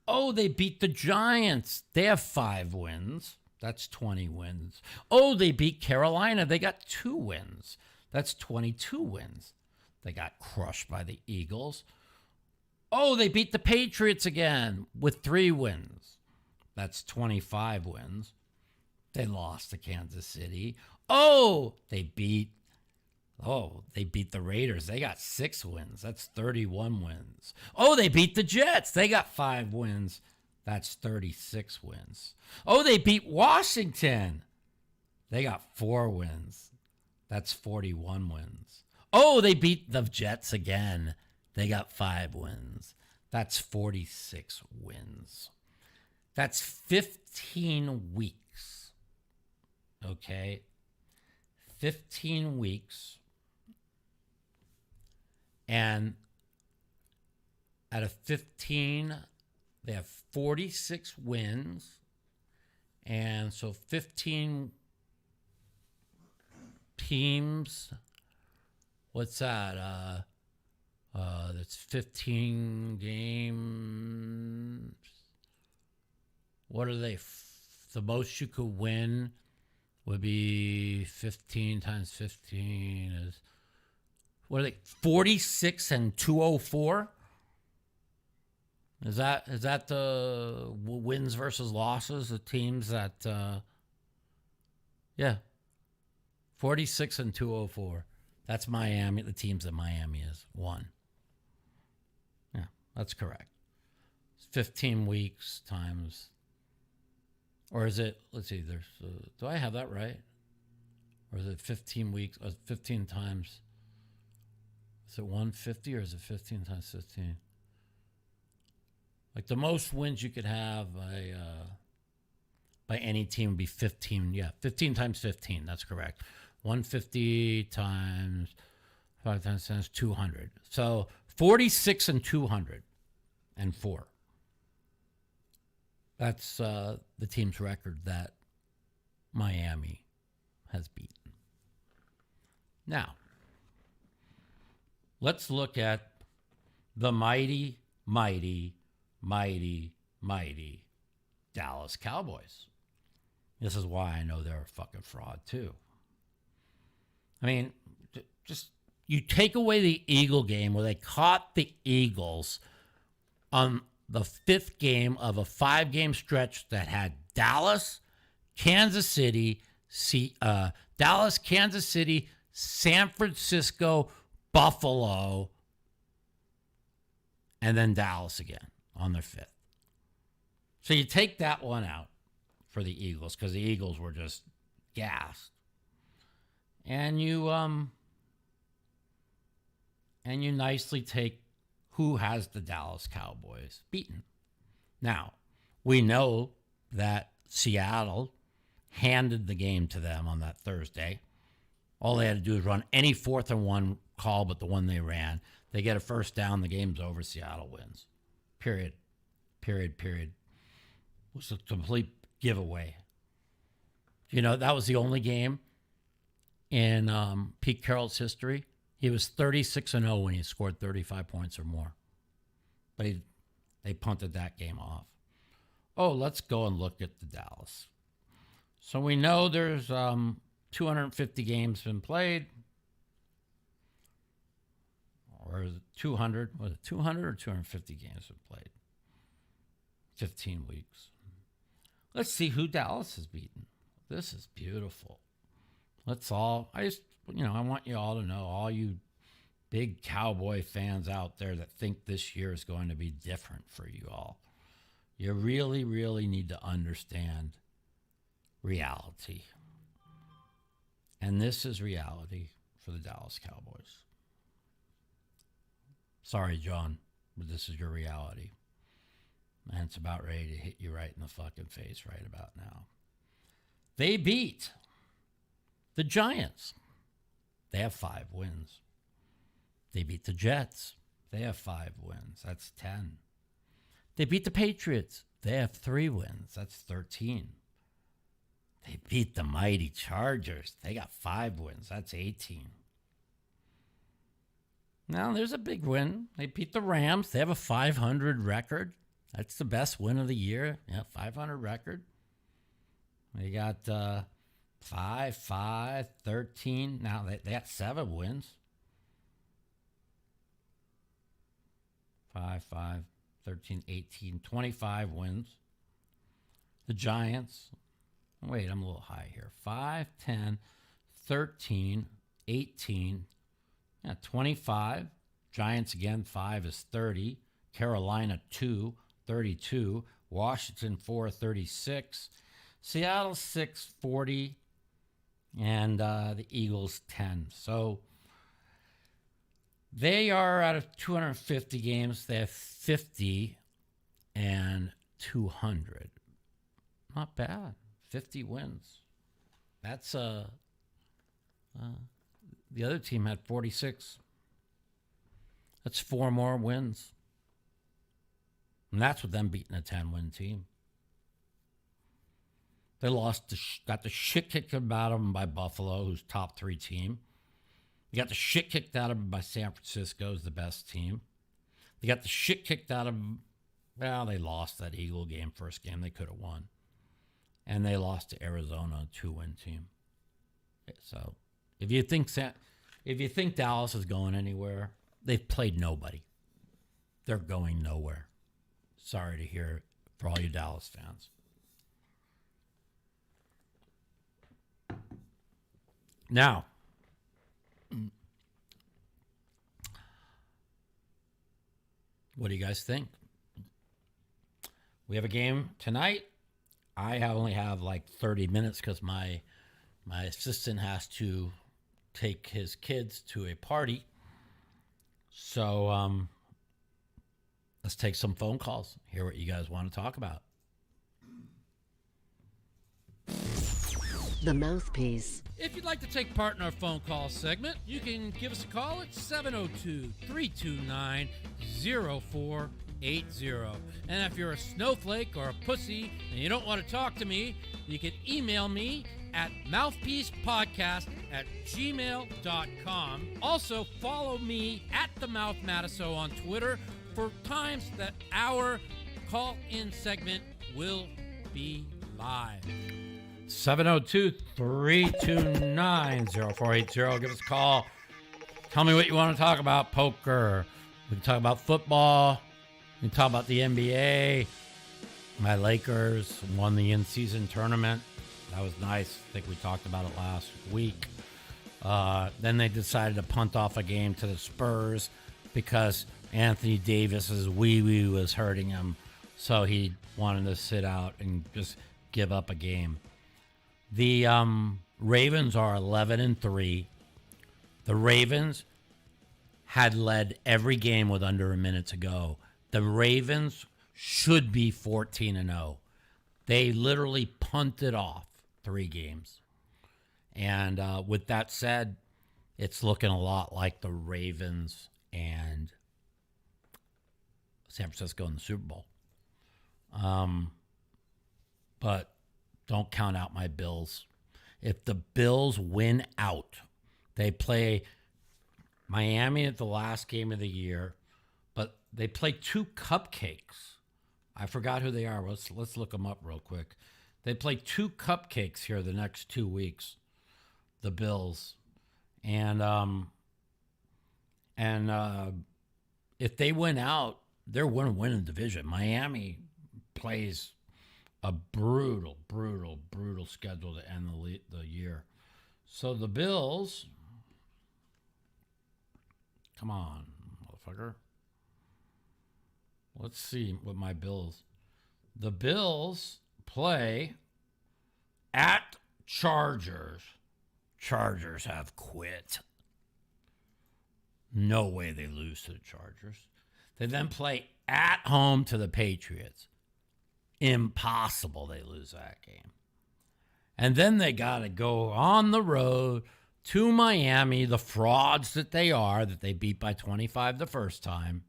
Oh, they beat the Giants. They have 5 wins. That's 20 wins. Oh, they beat Carolina. They got 2 wins. That's 22 wins. They got crushed by the Eagles. Oh, they beat the Patriots again with 3 wins. That's 25 wins. They lost to Kansas City. Oh, they beat the Raiders. They got 6 wins. That's 31 wins. Oh, they beat the Jets. They got 5 wins. That's 36 wins. Oh, they beat Washington. They got 4 wins. That's 41 wins. Oh, they beat the Jets again. They got 5 wins. That's 46 wins. That's 15 weeks. Okay? 15 weeks. And out of 15, they have 46 wins. And so 15 teams. What's that? That's 15 games. What are they? The most you could win would be 15 times 15 is, what are they? 46 and 204? Is that the wins versus losses? The teams that, 46 and 204. That's Miami. The teams that Miami is won. Yeah, that's correct. 15 weeks times, or is it? Let's see. There's. Do I have that right? Or is it 15 weeks? 15 times. Is it 150 or is it 15 times 15? Like the most wins you could have by any team would be 15. Yeah, 15 times 15. That's correct. 150 times 5 times 10 is 200. So 46 and 204. That's the team's record that Miami has beaten. Now, let's look at the mighty, mighty, mighty, mighty Dallas Cowboys. This is why I know they're a fucking fraud, too. I mean, just you take away the Eagle game where they caught the Eagles on the 5th game of a 5-game stretch that had Dallas, Kansas City, San Francisco, Buffalo, and then Dallas again on their 5th. So you take that one out for the Eagles because the Eagles were just gassed. And you nicely take who has the Dallas Cowboys beaten. Now, we know that Seattle handed the game to them on that Thursday. All they had to do is run any 4th and 1 call but the one they ran. They get a first down, the game's over, Seattle wins. Period. It was a complete giveaway. You know, that was the only game in Pete Carroll's history. He was 36-0 when he scored 35 points or more. But they punted that game off. Oh, let's go and look at the Dallas. So we know there's 250 games been played. Or is it 200? Was it 200 or 250 games been played? 15 weeks. Let's see who Dallas has beaten. This is beautiful. I want you all to know, all you big Cowboy fans out there that think this year is going to be different for you all. You really, really need to understand reality. And this is reality for the Dallas Cowboys. Sorry, John, but this is your reality. And it's about ready to hit you right in the fucking face right about now. They beat the Giants. They have 5 wins. They beat the Jets. They have 5 wins. That's 10. They beat the Patriots. They have 3 wins. That's 13. They beat the mighty Chargers. They got 5 wins. That's 18. Now, there's a big win. They beat the Rams. They have a 500 record. That's the best win of the year. Yeah, 500 record. They got 5, 13. Now, they got 7 wins. 5, 13, 18, 25 wins. The Giants. Wait, I'm a little high here. 5, 10, 13, 18. Yeah, 25. Giants again, 5 is 30. Carolina 2, 32. Washington 4, 36. Seattle 6, 40. And the Eagles 10. So they are out of 250 games. They have 50 and 200. Not bad. 50 wins. That's the other team had 46. That's 4 more wins. And that's with them beating a 10-win team. They got the shit kicked out of them by Buffalo, who's top 3 team. They got the shit kicked out of them by San Francisco, who's the best team. They got the shit kicked out of them. Well, they lost that Eagle game, first game they could have won. And they lost to Arizona, a 2-win team. So if you think Dallas is going anywhere, they've played nobody. They're going nowhere. Sorry to hear it for all you Dallas fans. Now, what do you guys think? We have a game tonight. I only have like 30 minutes because my assistant has to take his kids to a party. So let's take some phone calls. Hear what you guys want to talk about. The Mouthpiece. If you'd like to take part in our phone call segment, you can give us a call at 702-329-0480. And if you're a snowflake or a pussy and you don't want to talk to me, you can email me at mouthpiecepodcast@gmail.com. Also, follow me at the Mouth Matiso on Twitter for times that our call-in segment will be live. 702-329-0480. Give us a call. Tell me what you want to talk about. Poker. We can talk about football. We can talk about the NBA. My Lakers won the in-season tournament. That was nice. I think we talked about it last week. Then they decided to punt off a game to the Spurs because Anthony Davis's wee-wee was hurting him. So he wanted to sit out and just give up a game. The Ravens are 11-3. The Ravens had led every game with under a minute to go. The Ravens should be 14-0. They literally punted off 3 games. And with that said, it's looking a lot like the Ravens and San Francisco in the Super Bowl. But don't count out my Bills. If the Bills win out, they play Miami at the last game of the year, but they play 2 cupcakes. I forgot who they are. Let's look them up real quick. They play 2 cupcakes here the next 2 weeks, the Bills. And if they win out, they're going to win the division. Miami plays a brutal schedule to end the year. So the Bills, come on, motherfucker. Let's see what my Bills. The Bills play at Chargers. Chargers have quit. No way they lose to the Chargers. They then play at home to the Patriots. Impossible they lose that game. And then they got to go on the road to Miami, the frauds that they are, that they beat by 25 the first time.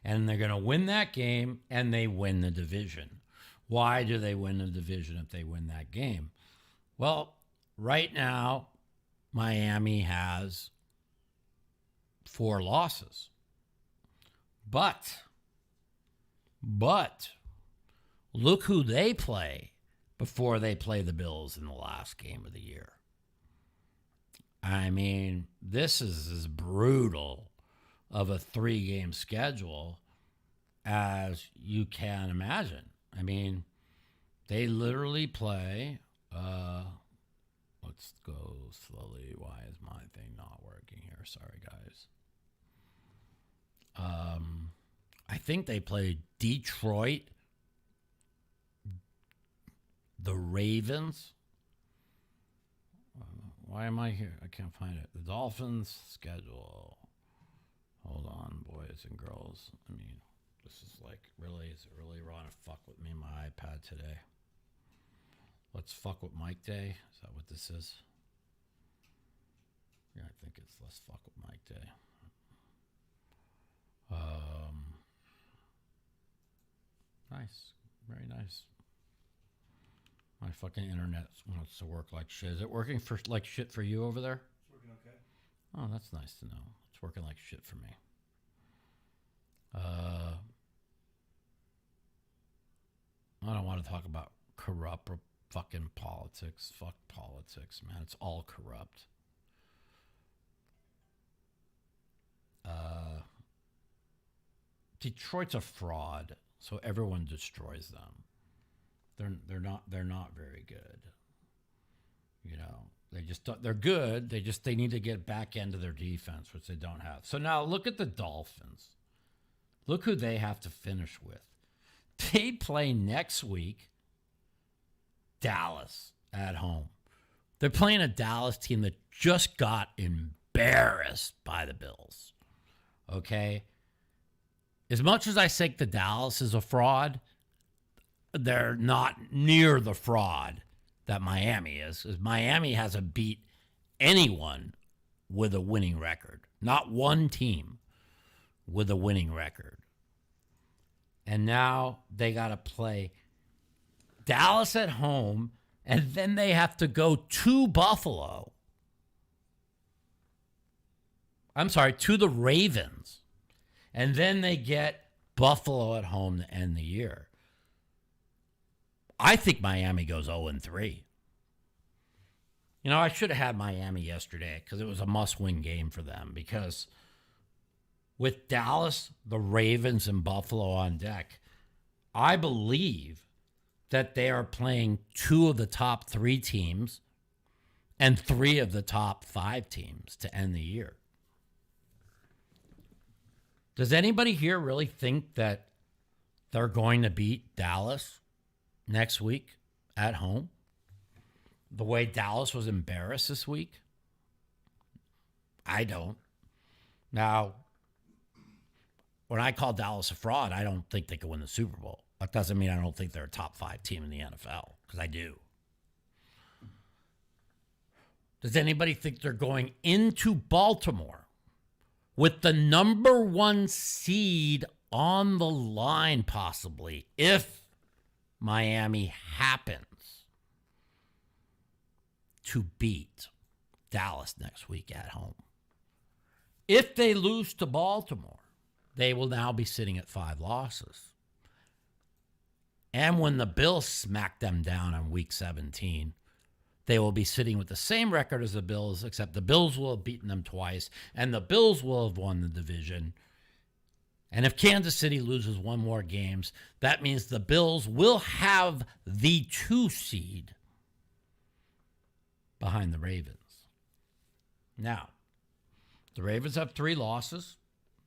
And they're going to win that game, and they win the division. Why do they win the division if they win that game? Well, right now, Miami has 4 losses. But look who they play before they play the Bills in the last game of the year. I mean, this is as brutal of a 3-game schedule as you can imagine. I mean, they literally play, let's go slowly. Why is my thing not working here? Sorry, guys. I think they play Detroit, the Ravens. Why am I here? I can't find it. The Dolphins schedule. Hold on, boys and girls. I mean, this is like really, is it really wrong to fuck with me on my iPad today? Let's fuck with Mike Day. Is that what this is? Yeah, I think it's let's fuck with Mike Day. Nice. Very nice. My fucking internet wants to work like shit. Is it working for like shit for you over there? It's working okay. Oh, that's nice to know. It's working like shit for me. I don't want to talk about corrupt or fucking politics. Fuck politics, man. It's all corrupt. Detroit's a fraud, so everyone destroys them. They're not very good. You know, they're good. They need to get back into their defense, which they don't have. So now look at the Dolphins. Look who they have to finish with. They play next week Dallas at home. They're playing a Dallas team that just got embarrassed by the Bills. Okay? As much as I think the Dallas is a fraud, they're not near the fraud that Miami is. Miami hasn't beat anyone with a winning record. Not one team with a winning record. And now they got to play Dallas at home, and then they have to go to Buffalo. I'm sorry, to the Ravens. And then they get Buffalo at home to end the year. I think Miami goes 0-3. You know, I should have had Miami yesterday because it was a must-win game for them. Because with Dallas, the Ravens, and Buffalo on deck, I believe that they are playing 2 of the top 3 teams and 3 of the top 5 teams to end the year. Does anybody here really think that they're going to beat Dallas next week at home? The way Dallas was embarrassed this week? I don't. Now, when I call Dallas a fraud, I don't think they could win the Super Bowl. That doesn't mean I don't think they're a top 5 team in the NFL, because I do. Does anybody think they're going into Baltimore with the number 1 seed on the line, possibly, if Miami happens to beat Dallas next week at home? If they lose to Baltimore, they will now be sitting at 5 losses. And when the Bills smack them down on week 17, they will be sitting with the same record as the Bills, except the Bills will have beaten them twice, and the Bills will have won the division. And if Kansas City loses 1 more games, that means the Bills will have the 2 seed behind the Ravens. Now, the Ravens have 3 losses.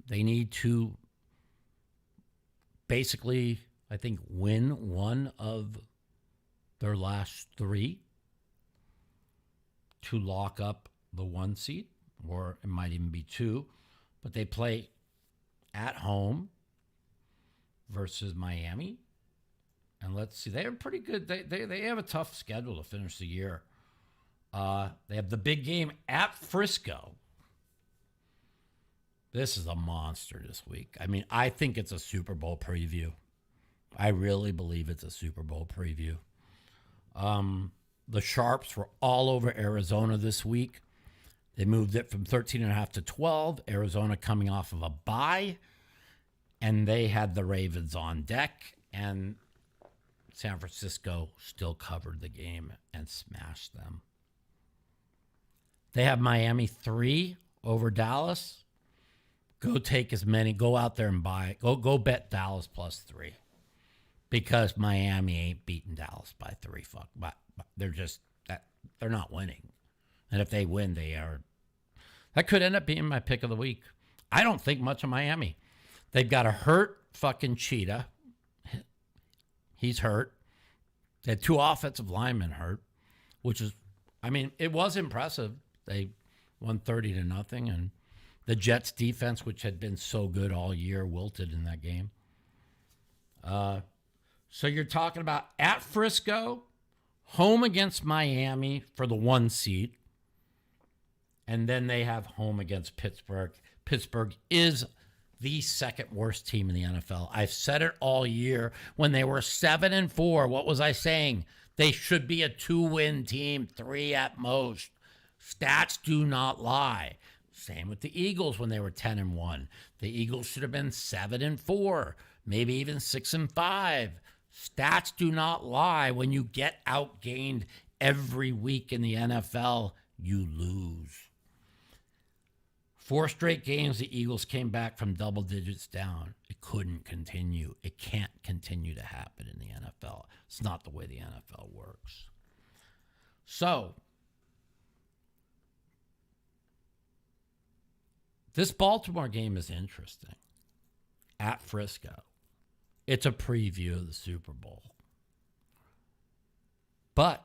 They need to basically, I think, win 1 of their last 3 to lock up the 1 seed, or it might even be 2. But they play at home versus Miami. And let's see, they're pretty good. They have a tough schedule to finish the year. They have the big game at Frisco. This is a monster this week. I mean, I think it's a Super Bowl preview. I really believe it's a Super Bowl preview. The Sharps were all over Arizona this week. They moved it from 13.5 to 12. Arizona coming off of a bye. And they had the Ravens on deck. And San Francisco still covered the game and smashed them. They have Miami 3 over Dallas. Go take as many. Go out there and buy. Go bet Dallas plus 3. Because Miami ain't beating Dallas by 3. But they're just, they're not winning. And if they win, they are. That could end up being my pick of the week. I don't think much of Miami. They've got a hurt fucking Cheetah. He's hurt. They had 2 offensive linemen hurt, which is, I mean, it was impressive. They won 30-0, and the Jets defense, which had been so good all year, wilted in that game. So you're talking about at Frisco, home against Miami for the 1 seed, and then they have home against Pittsburgh. Pittsburgh is the 2nd worst team in the NFL. I've said it all year. When they were 7-4, what was I saying? They should be a 2-win team, 3 at most. Stats do not lie. Same with the Eagles when they were 10-1. The Eagles should have been 7-4, maybe even 6-5. Stats do not lie. When you get outgained every week in the NFL, you lose. 4 straight games, the Eagles came back from double digits down. It couldn't continue. It can't continue to happen in the NFL. It's not the way the NFL works. So, this Baltimore game is interesting. At Frisco. It's a preview of the Super Bowl. But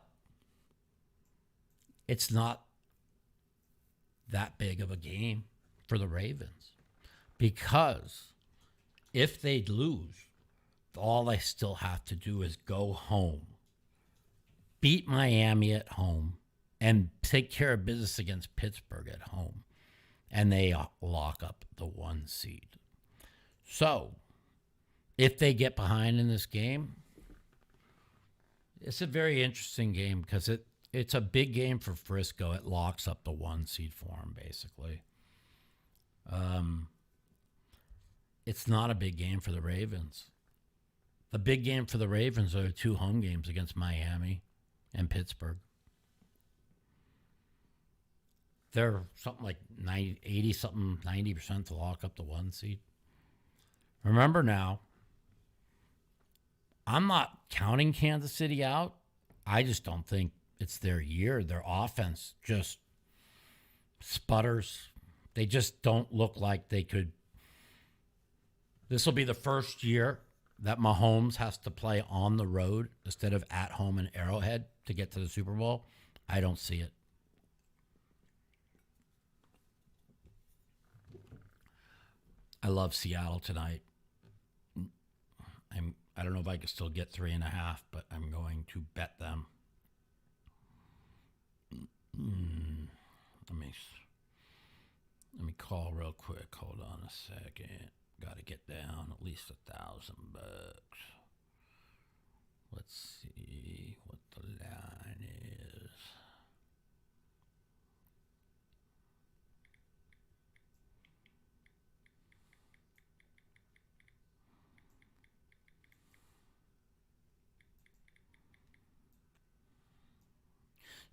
it's not that big of a game for the Ravens. Because if they lose, all they still have to do is go home, beat Miami at home, and take care of business against Pittsburgh at home. And they lock up the 1 seed. So, if they get behind in this game, it's a very interesting game because it's a big game for Frisco. It locks up the 1 seed for them, basically. It's not a big game for the Ravens. The big game for the Ravens are 2 home games against Miami and Pittsburgh. they're something like 90, 80 something, 90% to lock up the 1 seed. Remember now, I'm not counting Kansas City out. I just don't think it's their year. Their offense just sputters. They just don't look like they could. This will be the first year that Mahomes has to play on the road instead of at home in Arrowhead to get to the Super Bowl. I don't see it. I love Seattle tonight. I don't know if I can still get 3.5, but I'm going to bet them. Let me call real quick. Hold on a second. Got to get down at least $1,000. Let's see what the line is.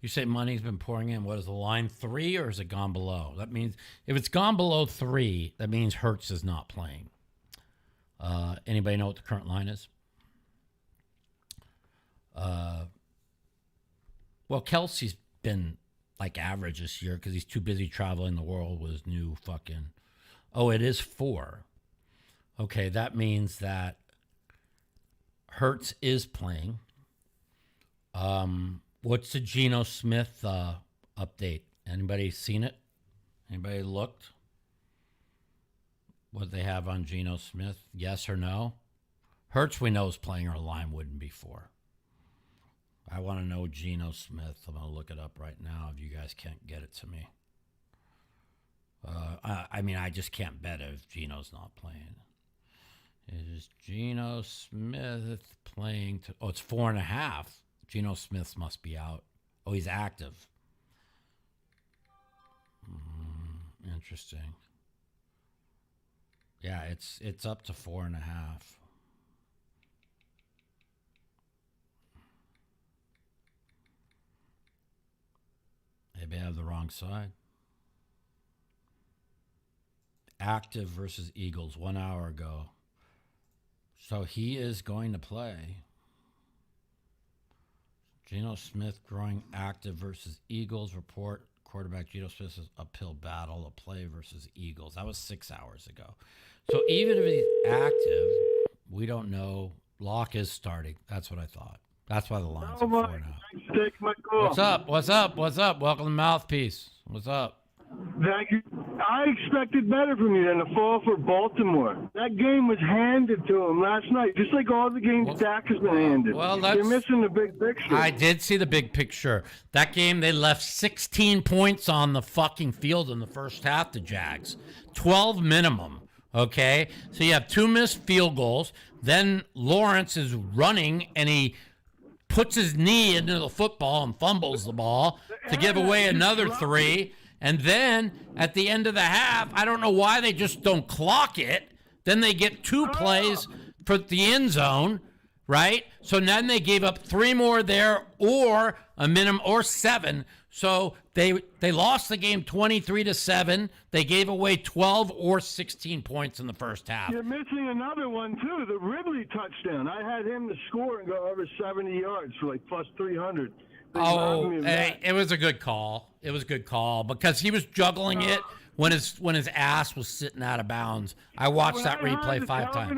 You say money's been pouring in. What is the line, 3, or is it gone below? That means if it's gone below 3, that means Hurts is not playing. Anybody know what the current line is? Well, Kelsey's been like average this year because he's too busy traveling the world with his new fucking. Oh, it is 4. Okay, that means that Hurts is playing. What's the Geno Smith update? Anybody seen it? Anybody looked? What they have on Geno Smith? Yes or no? Hurts we know is playing, or line wouldn't be 4. I want to know Geno Smith. I'm going to look it up right now if you guys can't get it to me. I just can't bet if Geno's not playing. Is Geno Smith playing? It's 4.5. Geno Smith must be out. Oh, he's active. Interesting. Yeah, it's up to 4.5. Maybe I have the wrong side. Active versus Eagles 1 hour ago. So he is going to play. Geno Smith growing active versus Eagles. Report quarterback Geno Smith's uphill battle to play versus Eagles. That was 6 hours ago. So even if he's active, we don't know. Locke is starting. That's what I thought. That's why the line's at 4.5. What's up? Welcome to Mouthpiece. What's up? Thank you. I expected better from you than to fall for Baltimore. That game was handed to him last night, just like all the games Dak has been handed. Well, you're missing the big picture. I did see the big picture. That game, they left 16 points on the fucking field in the first half, the Jags. 12 minimum, okay? So you have 2 missed field goals. Then Lawrence is running, and he puts his knee into the football and fumbles the ball to give away another 3. And then at the end of the half, I don't know why they just don't clock it. Then they get 2 plays for the end zone, right? So then they gave up 3 more there, or a minimum, or 7. So they lost the game 23-7. They gave away 12 or 16 points in the first half. You're missing another one too, the Ridley touchdown. I had him to score and go over 70 yards for like plus 300. It was a good call. It was a good call because he was juggling it when his ass was sitting out of bounds. I watched that replay 5 times.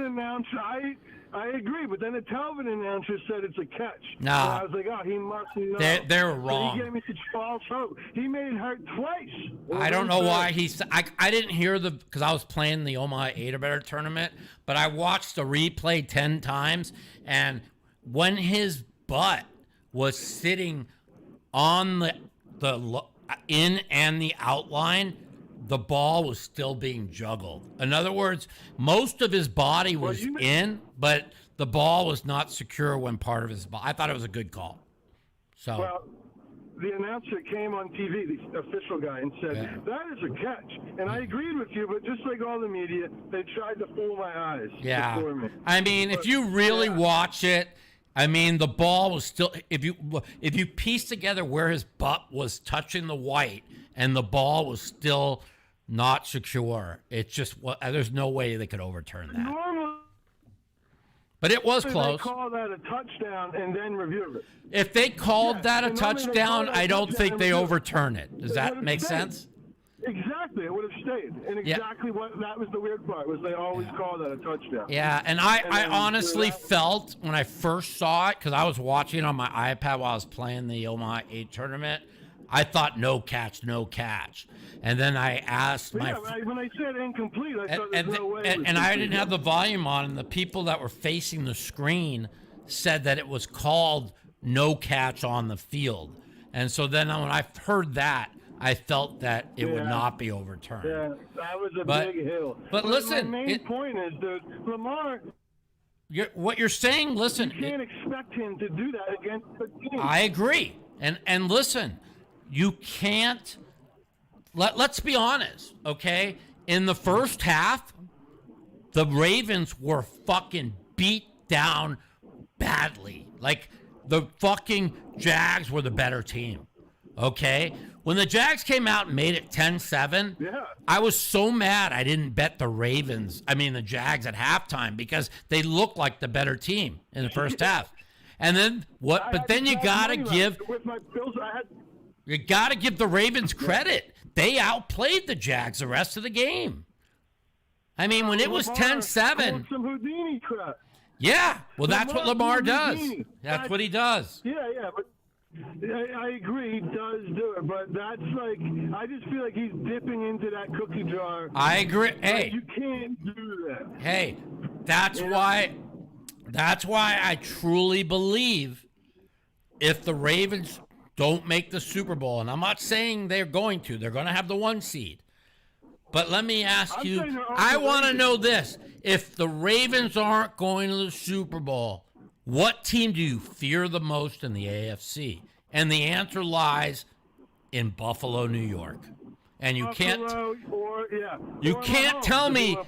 I agree, but then the television announcer said it's a catch. Nah. So I was like, he must know. They were wrong. So he gave me such false hope. He made it hurt twice. I don't know why I didn't hear because I was playing the Omaha 8 or Better tournament, but I watched the replay 10 times, and when his butt was sitting on the in and the outline, the ball was still being juggled. In other words, most of his body was in, but the ball was not secure when part of his body. I thought it was a good call. So, well, the announcer came on TV, the official guy, and said, that is a catch. And I agreed with you, but just like all the media, they tried to fool my eyes before me. I mean, if you really watch it, I mean, the ball was still, if you piece together where his butt was touching the white and the ball was still not secure, it's just, there's no way they could overturn that. Normally, but it was close. They call that a touchdown and then review it. If they called that a touchdown, I don't think they overturn it. Does that make sense? Exactly, it would have stayed. And exactly what that was the weird part, was they always call that a touchdown. Yeah, and I honestly felt when I first saw it, because I was watching on my iPad while I was playing the Omaha 8 tournament, I thought no catch. And then I asked when I said incomplete, I thought there's no way. And I didn't have the volume on, and the people that were facing the screen said that it was called no catch on the field. And so then when I heard that, I felt that it would not be overturned. Yeah, that was a big hill. But listen, my main point is that Lamar. What you're saying, listen. You can't expect him to do that against the team. I agree. And listen, you can't. Let's be honest, okay? In the first half, the Ravens were fucking beat down badly. Like, the fucking Jags were the better team, okay? When the Jags came out and made it 10-7, I was so mad I didn't bet the Jags at halftime, because they looked like the better team in the first half. And then what? But then you got to give the Ravens credit. They outplayed the Jags the rest of the game. I mean, when it was 10-7. Some Houdini crap. Yeah, well, that's what Lamar does. That's what he does. Yeah, but I agree, he does do it, but that's like, I just feel like he's dipping into that cookie jar. I agree. Hey, you can't do that. Hey, that's why I truly believe if the Ravens don't make the Super Bowl, and I'm not saying they're going to have the 1 seed. But let me ask you, I want to know this. If the Ravens aren't going to the Super Bowl, what team do you fear the most in the AFC? And the answer lies in Buffalo, New York. And you can't tell me,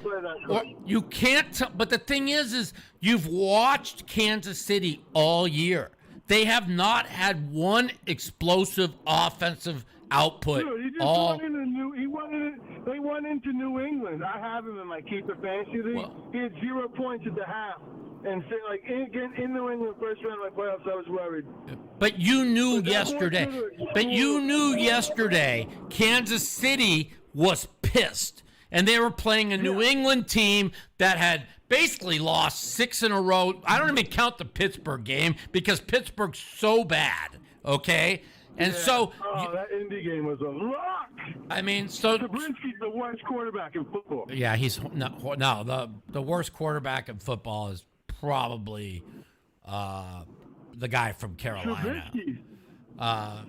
but the thing is you've watched Kansas City all year. They have not had one explosive offensive output. Dude, they went into New England. I have him in my keeper fantasy league. He had 0 points at the half. And say, like, in New England, first round of my playoffs, I was worried. But you knew yesterday, Kansas City was pissed. And they were playing a New England team that had basically lost 6 in a row. I don't even count the Pittsburgh game because Pittsburgh's so bad, okay? And that Indy game was a lock. I mean, so Trubisky's the worst quarterback in football. Yeah, he's the worst quarterback in football is probably the guy from Carolina. But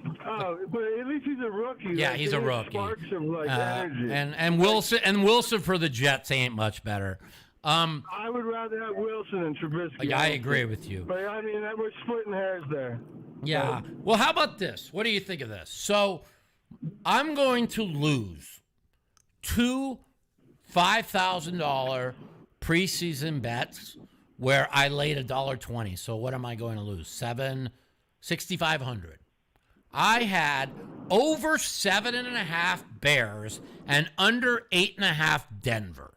at least he's a rookie. Yeah, he's a rookie. Sparks of energy. And Wilson for the Jets ain't much better. I would rather have Wilson than Trubisky. Yeah, I agree with you. But I mean, we're splitting hairs there. Yeah. Well, how about this? What do you think of this? So, I'm going to lose 2 $5,000 preseason bets where I laid $1.20. So what am I going to lose? $6,500. I had over 7.5 Bears and under 8.5 Denver.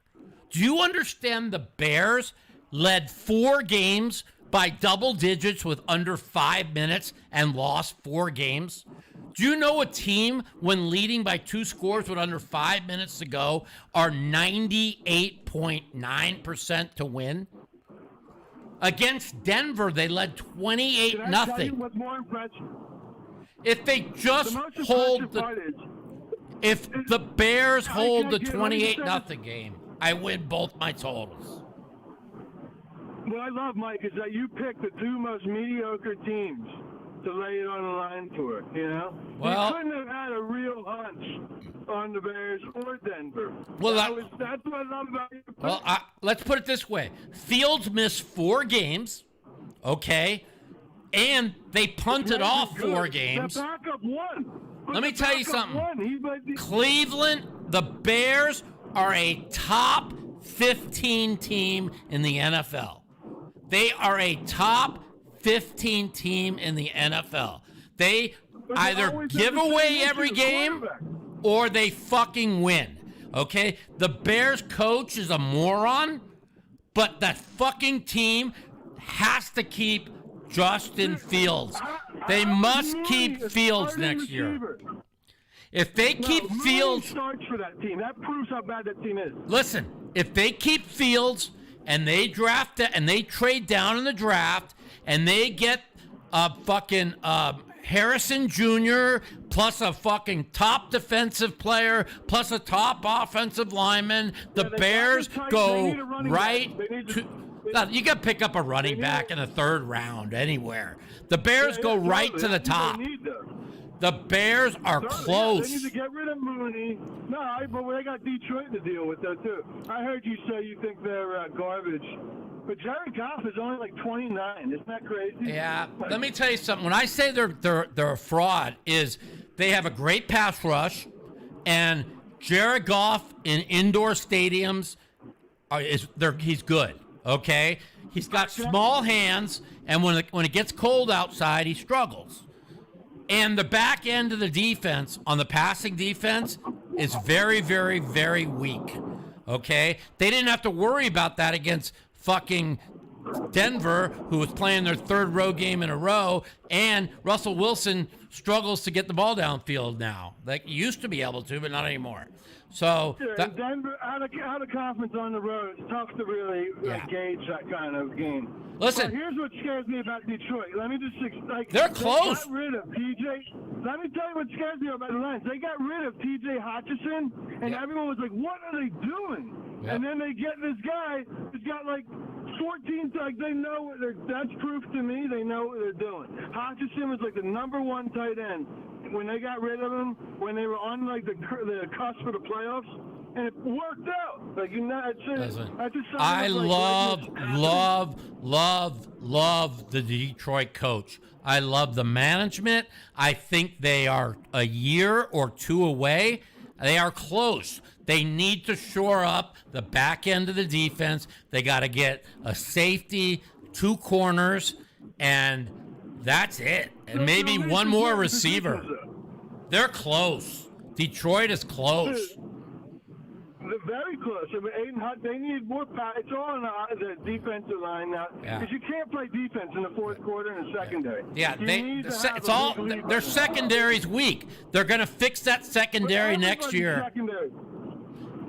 Do you understand the Bears led 4 games by double digits with under 5 minutes and lost 4 games? Do you know a team, when leading by 2 scores with under 5 minutes to go, are 98.9% to win? Against Denver, they led 28-0. What's more impressive? If they just if the Bears hold the 28-0 game, I win both my totals. What I love, Mike, is that you picked the 2 most mediocre teams to lay it on the line for, you know? Well, you couldn't have had a real hunch on the Bears or Denver. Well, that's what I love about you. Well, let's put it this way. Fields missed 4 games, okay? And they punted off 4 games. The backup won. Let me tell you something. Cleveland, the Bears are a top 15 team in the NFL. They are a top 15 team in the NFL. They either always give have the away same every issue, game quarterback. or they fucking win. Okay? The Bears coach is a moron, but that fucking team has to keep Justin Fields. They must keep Fields next year. If they keep Fields, starts for that team. That proves how bad that team is. listen, if they keep Fields and they draft it and they trade down in the draft and they get a fucking Harrison Jr. plus a fucking top defensive player plus a top offensive lineman, the Bears go right to. No, you can pick up a running back in the third round anywhere. The Bears go right to the top. The Bears are close. They need to get rid of Mooney. No, but they got Detroit to deal with, though, too. I heard you say you think they're garbage. But Jared Goff is only like 29. Isn't that crazy? Yeah. Let me tell you something. When I say they're a fraud, is they have a great pass rush, and Jared Goff in indoor stadiums he's good. Okay, he's got small hands, and when it gets cold outside, he struggles. And the back end of the defense on the passing defense is very, very, very weak. Okay, they didn't have to worry about that against fucking Denver, who was playing their third road game in a row, and Russell Wilson struggles to get the ball downfield now. Like he used to be able to, but not anymore. So Denver out of conference on the road, it's tough to really gauge that kind of game. Listen, but here's what scares me about Detroit. Let me just they're close. They got rid of TJ. Let me tell you what scares me about the Lions. They got rid of TJ Hutchinson, and everyone was like, "What are they doing?" Yep. And then they get this guy who's got like 14. Like they know what they're. That's proof to me. They know what they're doing. Hutchinson was like the #1 tight end when they got rid of him. When they were on like the cusp of the playoffs, and it worked out. Like I love the Detroit coach. I love the management. I think they are a year or two away. They are close. They need to shore up the back end of the defense. They got to get a safety, 2 corners, and that's it. And maybe one more receiver. They're close. Detroit is close. They're very close. I mean, Aiden Hunt, they need more power. It's all on the defensive line now. Because you can't play defense in the fourth quarter in the secondary. Yeah, their secondary's weak. They're going to fix that secondary next year.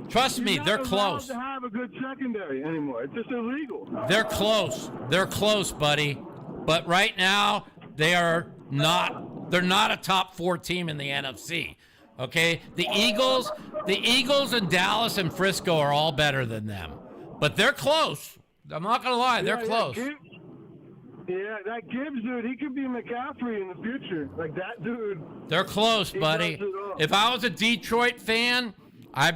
Trust me, they're close. You're not allowed to have a good secondary anymore. It's just illegal. They're close. They're close, buddy. But right now, they're not a top 4 team in the NFC. Okay? The Eagles and Dallas and Frisco are all better than them. But they're close. I'm not going to lie, they're close. That Gibbs dude, he could be McCaffrey in the future. Like that dude. They're close, buddy. If I was a Detroit fan, I'd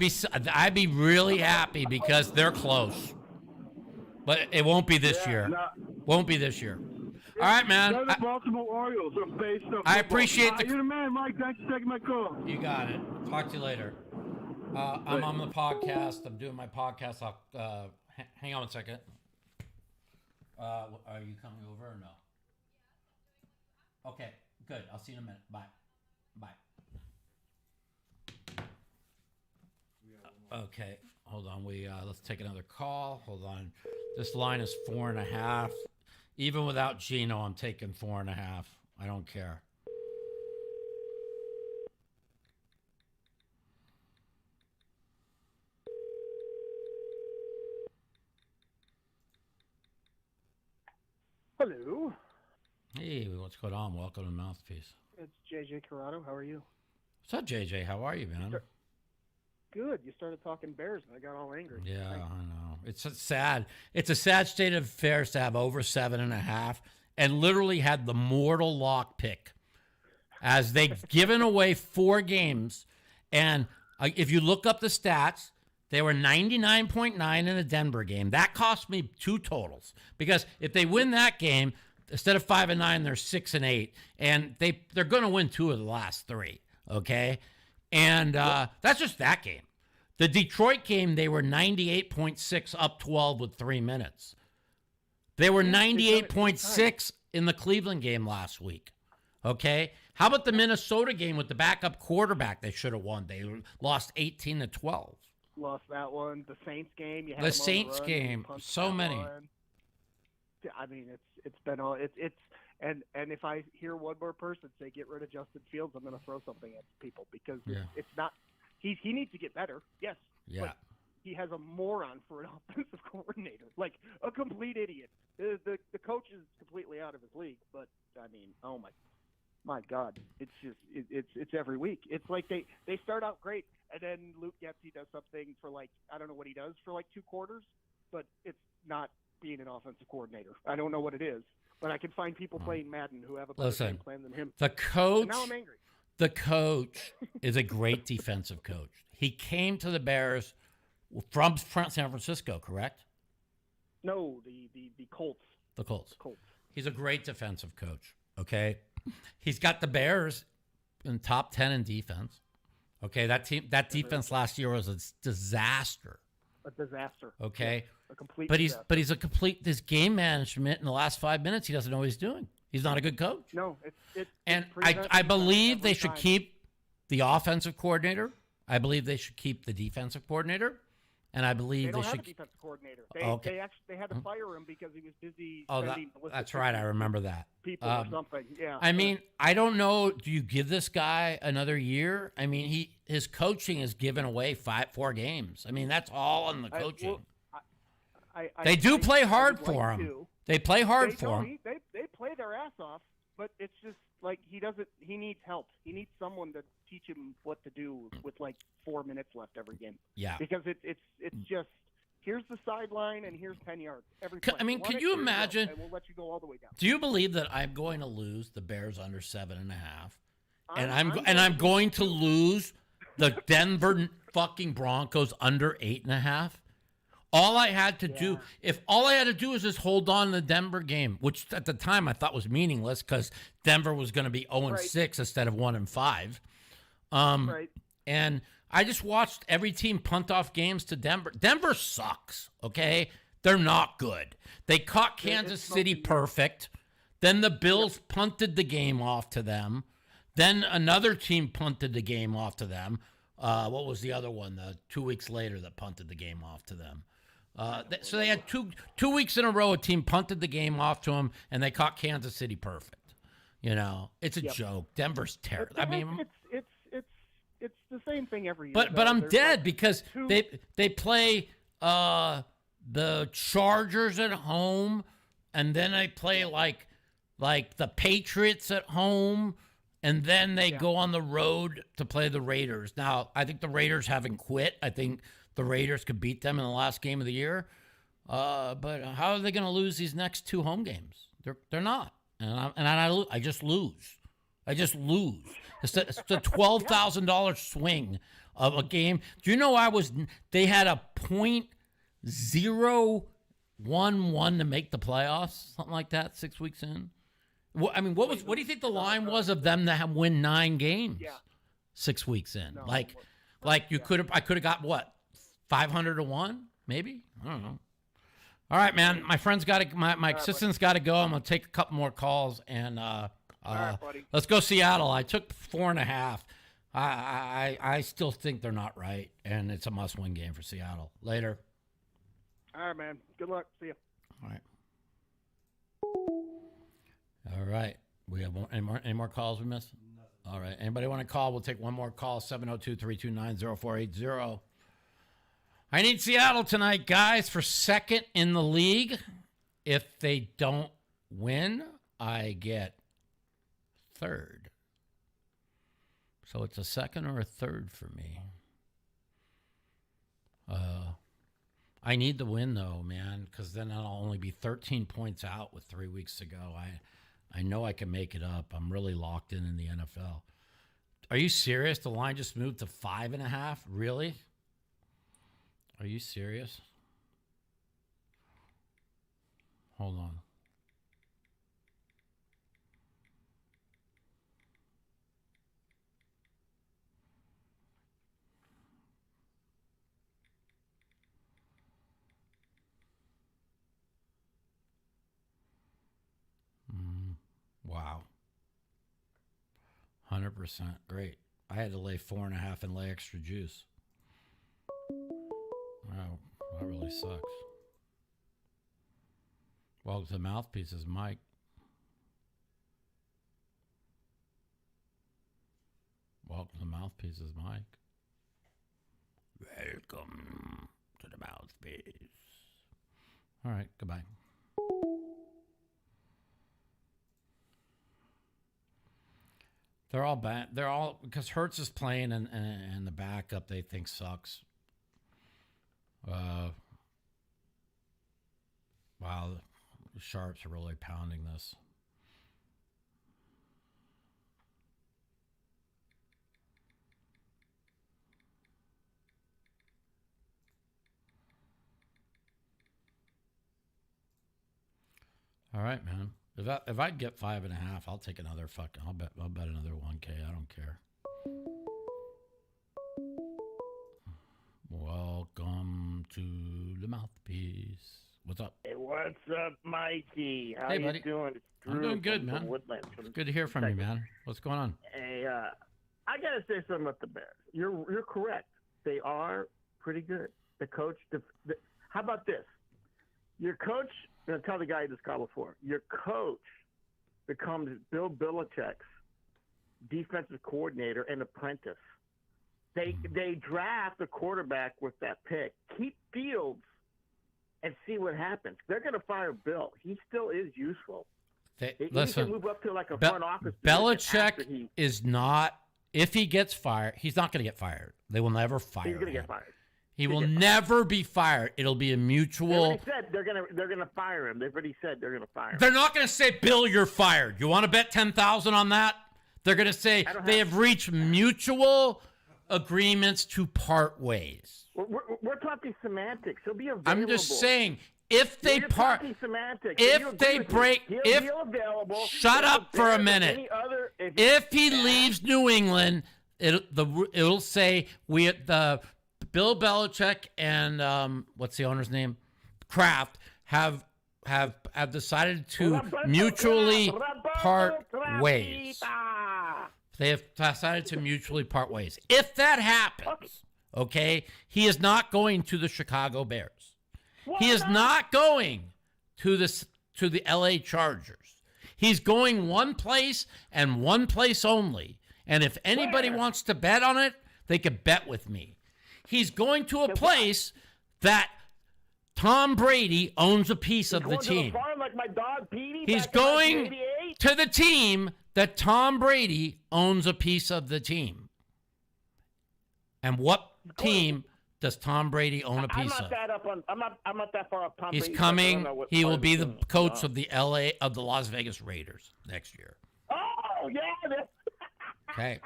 be really happy because they're close. But it won't be this year. Won't be this year. All right, man. They're the Baltimore Orioles are based on football. I appreciate You're the man, Mike. Thanks for taking my call. You got it. Talk to you later. I'm on the podcast. I'm doing my podcast. I'll hang on 1 second. Are you coming over or no? Okay, good. I'll see you in a minute. Bye. Okay, hold on. Let's take another call. Hold on. This line is 4.5. Even without Gino, I'm taking 4.5. I don't care. Hello. Hey, what's going on? Welcome to Mouthpiece. It's JJ Corrado. How are you? What's up, JJ? How are you, man? Good. You started talking Bears, and I got all angry. Yeah, I know. It's sad. It's a sad state of affairs to have over 7.5 and literally had the mortal lock pick as they've given away 4 games. And if you look up the stats, they were 99.9 in the Denver game. That cost me 2 totals because if they win that game, instead of 5-9, they're 6-8, and they're going to win 2 of the last 3. Okay, and that's just that game. The Detroit game, they were 98.6 up 12 with 3 minutes. They were 98.6 in the Cleveland game last week. Okay? How about the Minnesota game with the backup quarterback they should have won? They lost 18-12. Lost that one. The Saints game. You had The them on Saints run, game, punched so that many. one. I mean, it's been all it's and if I hear one more person say get rid of Justin Fields, I'm going to throw something at people because it's not. He needs to get better. Yes. Yeah. But he has a moron for an offensive coordinator, like a complete idiot. The coach is completely out of his league. But I mean, oh my God, it's just it's every week. It's like they start out great, and then Luke Getsy does something for like I don't know what he does for like 2 quarters, but it's not being an offensive coordinator. I don't know what it is, but I can find people playing Madden who have a better game plan than him. The coach. And now I'm angry. The coach is a great defensive coach. He came to the Bears from San Francisco, correct? No, the Colts. The Colts. Colts. He's a great defensive coach. Okay, he's got the Bears in top 10 in defense. Okay, that defense last year was a disaster. A disaster. Okay, a complete. But he's a complete. This game management in the last 5 minutes, he doesn't know what he's doing. He's not a good coach. No, I believe they should keep the offensive coordinator. I believe they should keep the defensive coordinator, and I believe they should. Have a defensive coordinator. They had to fire him because he was busy. That's right. I remember that. People or something. Yeah. I mean, I don't know. Do you give this guy another year? I mean, his coaching has given away 4 games. I mean, that's all in the coaching. They do play hard for him. They play hard for him. They play their ass off, but it's just like he needs help. He needs someone to teach him what to do with like 4 minutes left every game. Yeah. Because it's just here's the sideline and here's 10 yards every play. I mean, can you imagine? And we'll let you go all the way down. Do you believe that I'm going to lose the Bears under 7.5, and I'm going to lose the Denver fucking Broncos under 8.5? All I had to do, is just hold on to the Denver game, which at the time I thought was meaningless because Denver was going to be 0-6 instead of 1-5. Right. And I just watched every team punt off games to Denver. Denver sucks, okay? They're not good. They caught Kansas City perfect. Then the Bills punted the game off to them. Then another team punted the game off to them. What was the other one? 2 weeks later that punted the game off to them. So they had two weeks in a row a team punted the game off to them, and they caught Kansas City perfect. You know, it's a joke. Denver's terrible. I mean, it's the same thing every year. But I'm dead because they play the Chargers at home, and then they play like the Patriots at home, and then they go on the road to play the Raiders. Now, I think the Raiders haven't quit. I think the Raiders could beat them in the last game of the year. But how are they going to lose these next 2 home games? They're not. And I just lose. It's a $12,000 swing of a game. Do you know they had a .011 to make the playoffs, something like that, 6 weeks in? I mean, what do you think the line was of them to win 9 games 6 weeks in? No, I could have got what? 500 to 1, maybe? I don't know. All right, man. My friend's got to. My assistant's got to go. I'm gonna take a couple more calls and let's go Seattle. I took 4.5. I still think they're not right, and it's a must-win game for Seattle. Later. All right, man. Good luck. See you. All right. We have any more calls we missed? No. All right. Anybody want to call? We'll take one more call. 702-329-0480. I need Seattle tonight, guys, for second in the league. If they don't win, I get third. So it's a second or a third for me. I need the win, though, man, because then I'll only be 13 points out with 3 weeks to go. I know I can make it up. I'm really locked in the NFL. Are you serious? The line just moved to 5.5? Really? Are you serious? Hold on. 100%. Great. I had to lay 4.5 and lay extra juice. Wow, that really sucks. Welcome to Mouthpieces, Mike. Welcome to Mouthpieces, Mike. Welcome to the Mouthpiece. All right, goodbye. They're all bad. They're all because Hertz is playing and the backup they think sucks. Wow, the Sharps are really pounding this. All right, man. If I get 5.5, I'll take another fucking. I'll bet another 1K. I don't care. Welcome to the Mouthpiece. What's up? Hey, what's up, Mikey? How Hey, you buddy. doing? It's I'm Drew doing good, from man. Woodlands. It's good to hear from you, man. What's going on? Hey, I gotta say something about the Bears. You're correct. They are pretty good. The coach. How about this? Your coach. I'm gonna tell the guy you just called before. Your coach becomes Bill Belichick's defensive coordinator and apprentice. They draft a quarterback with that pick. Keep Fields and see what happens. They're going to fire Bill. He still is useful. He Listen, can move up to like a front office. Belichick is not. If he gets fired, he's not going to get fired. They will never fire him. He's going to get fired. He will never be fired. It'll be a mutual. They already said they're gonna fire him. They've already said they're gonna fire him. They're not going to say, Bill, you're fired. You want to bet 10,000 on that? They're going to say they have reached mutual agreements to part ways. We're talking semantics. He'll be available. I'm just saying, if they part, semantics. if they break, if be available, shut up for a minute. If he leaves New England, it'll say Bill Belichick and what's the owner's name, Kraft have decided to mutually part ways. They have decided to mutually part ways. If that happens, okay, he is not going to the Chicago Bears. He is not going to the LA Chargers. He's going one place and one place only. And if anybody wants to bet on it, they could bet with me. He's going to a place that Tom Brady owns a piece of the team. He's going to the team that Tom Brady owns a piece of the team. And what team does Tom Brady own a piece of? I'm not that far up Tom Brady. He's coming. He will be the coach of the Las Vegas Raiders next year. Oh, yeah. Okay.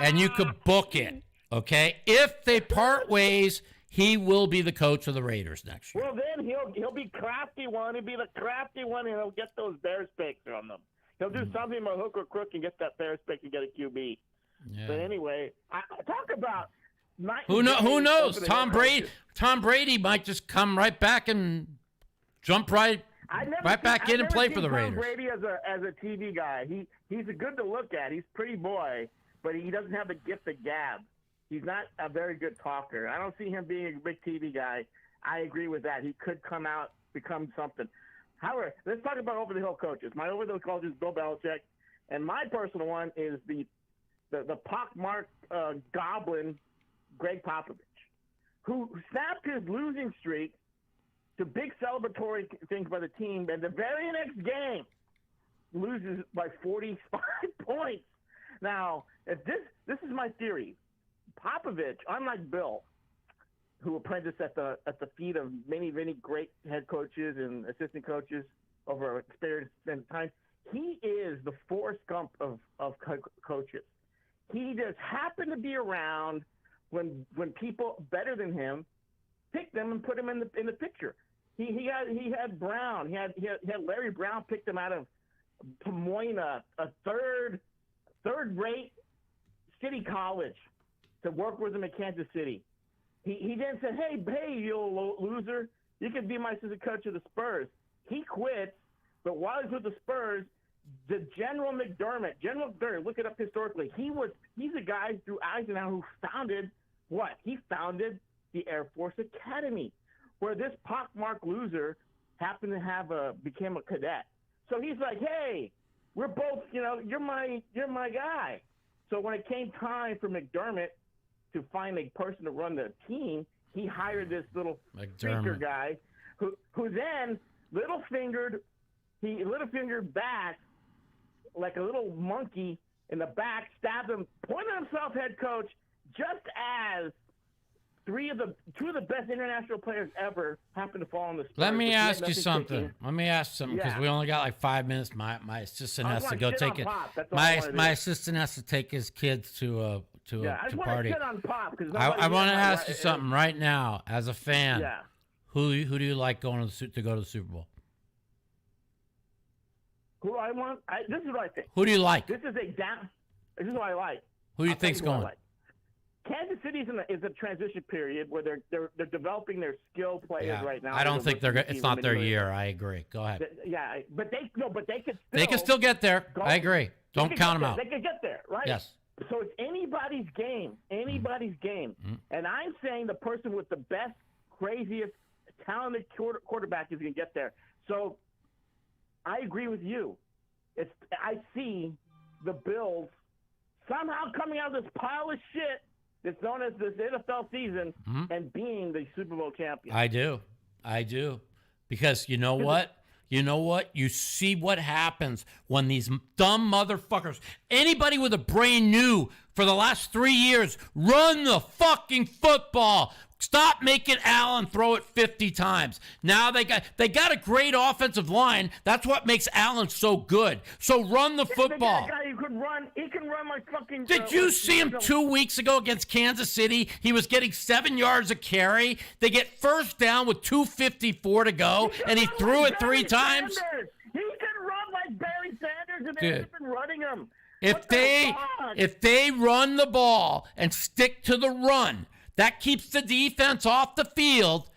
And you could book it. Okay, if they part ways, he will be the coach of the Raiders next year. Well, then he'll be crafty one. He'll be the crafty one, and he'll get those Bears picks from them. He'll do something by hook or crook and get that Bears pick and get a QB. Yeah. But anyway, I talk about who knows? Tom Brady might just come right back and jump right back in and play for the Raiders. Tom Brady as a TV guy, he's good to look at. He's a pretty boy, but he doesn't have the gift of gab. He's not a very good talker. I don't see him being a big TV guy. I agree with that. He could come out, become something. However, let's talk about over-the-hill coaches. My over-the-hill coach is Bill Belichick, and my personal one is the pockmarked goblin, Greg Popovich, who snapped his losing streak to big celebratory things by the team, and the very next game loses by 45 points. Now, if this is my theory. Popovich, unlike Bill, who apprenticed at the feet of many great head coaches and assistant coaches over a period of time, he is the Forrest Gump of coaches. He just happened to be around when people better than him picked them and put him in the picture. He had Brown. He had Larry Brown picked him out of Pomoina, a third-rate city college, to work with him at Kansas City. He then said, hey, you old loser, you can be my assistant coach of the Spurs. He quit, but while he's with the Spurs, the General McDermott, look it up historically. He's a guy through Eisenhower who founded what? He founded the Air Force Academy, where this pockmarked loser happened to became a cadet. So he's like, hey, we're both, you're my guy. So when it came time for McDermott to find a person to run the team, he hired this little speaker guy who then little fingered back like a little monkey in the back, stabbed him, pointed himself head coach, just as two of the best international players ever happened to fall on the Spurs. Let me ask you something. Because we only got like 5 minutes. My assistant has to go take it. My assistant has to take his kids to I just want party. to shit on Pop because I want to ask you something right now as a fan. Yeah. Who do you like going to go to the Super Bowl? Who do I want? This is what I think. Who do you like? This is what I like. Who do you think's going? Kansas City is a transition period where they're developing their skill players right now. I don't think it's not their year. I agree. Go ahead. Yeah, but they could. They can still get there. I agree. Don't count them out. They can get there, right? Yes. So it's anybody's game. Anybody's game. Mm-hmm. And I'm saying the person with the best, craziest, talented quarterback is going to get there. So I agree with you. I see the Bills somehow coming out of this pile of shit that's known as this NFL season and being the Super Bowl champion. I do. Because you know what? You see what happens when these dumb motherfuckers, anybody with a brain knew for the last 3 years, run the fucking football. Stop making Allen throw it 50 times. Now they got a great offensive line. That's what makes Allen so good. So run the football. They got a guy who can run. He can run like fucking. Did you see him 2 weeks ago against Kansas City? He was getting 7 yards a carry. They get first down with 2:54 to go, and he threw it 3 times. He can run like Barry Sanders, and they've been running him. If they run the ball and stick to the run, that keeps the defense off the field,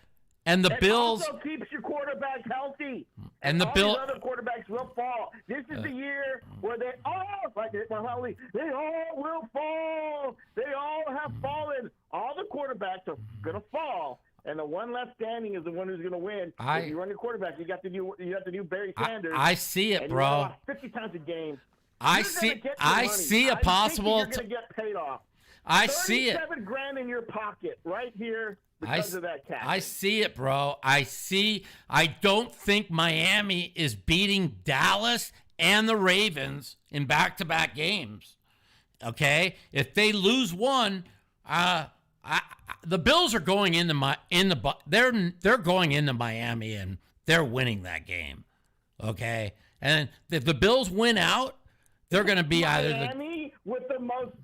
and the Bills also keeps your quarterback healthy. And the Bills, other quarterbacks will fall. This is the year where they all will fall. They all have fallen. All the quarterbacks are gonna fall, and the one left standing is the one who's gonna win. If you run your quarterback, you got the new Barry Sanders. I see it, bro. 50 times a game. I see a possible. You're gonna get paid off. I see it. $37,000 in your pocket right here because of that catch. I see it, bro. I don't think Miami is beating Dallas and the Ravens in back-to-back games. Okay? If they lose one, the Bills are going they're going into Miami and they're winning that game. Okay? And if the Bills win out, they're going to be Miami with the most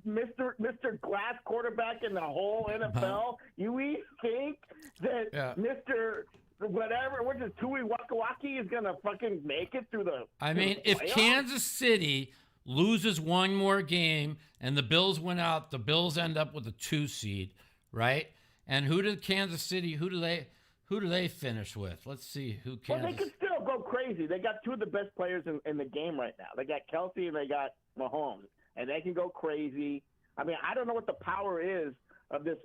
Mr. Glass quarterback in the whole NFL. You think that Mr. Whatever, which is Tui Wakawaki, is gonna fucking make it through the? I mean, if Kansas City loses one more game and the Bills win out, the Bills end up with a 2 seed, right? And who do they finish with? Let's see who Kansas. Well, they can still go crazy. They got 2 of the best players in the game right now. They got Kelsey and they got Mahomes. And they can go crazy. I mean, I don't know what the power is of this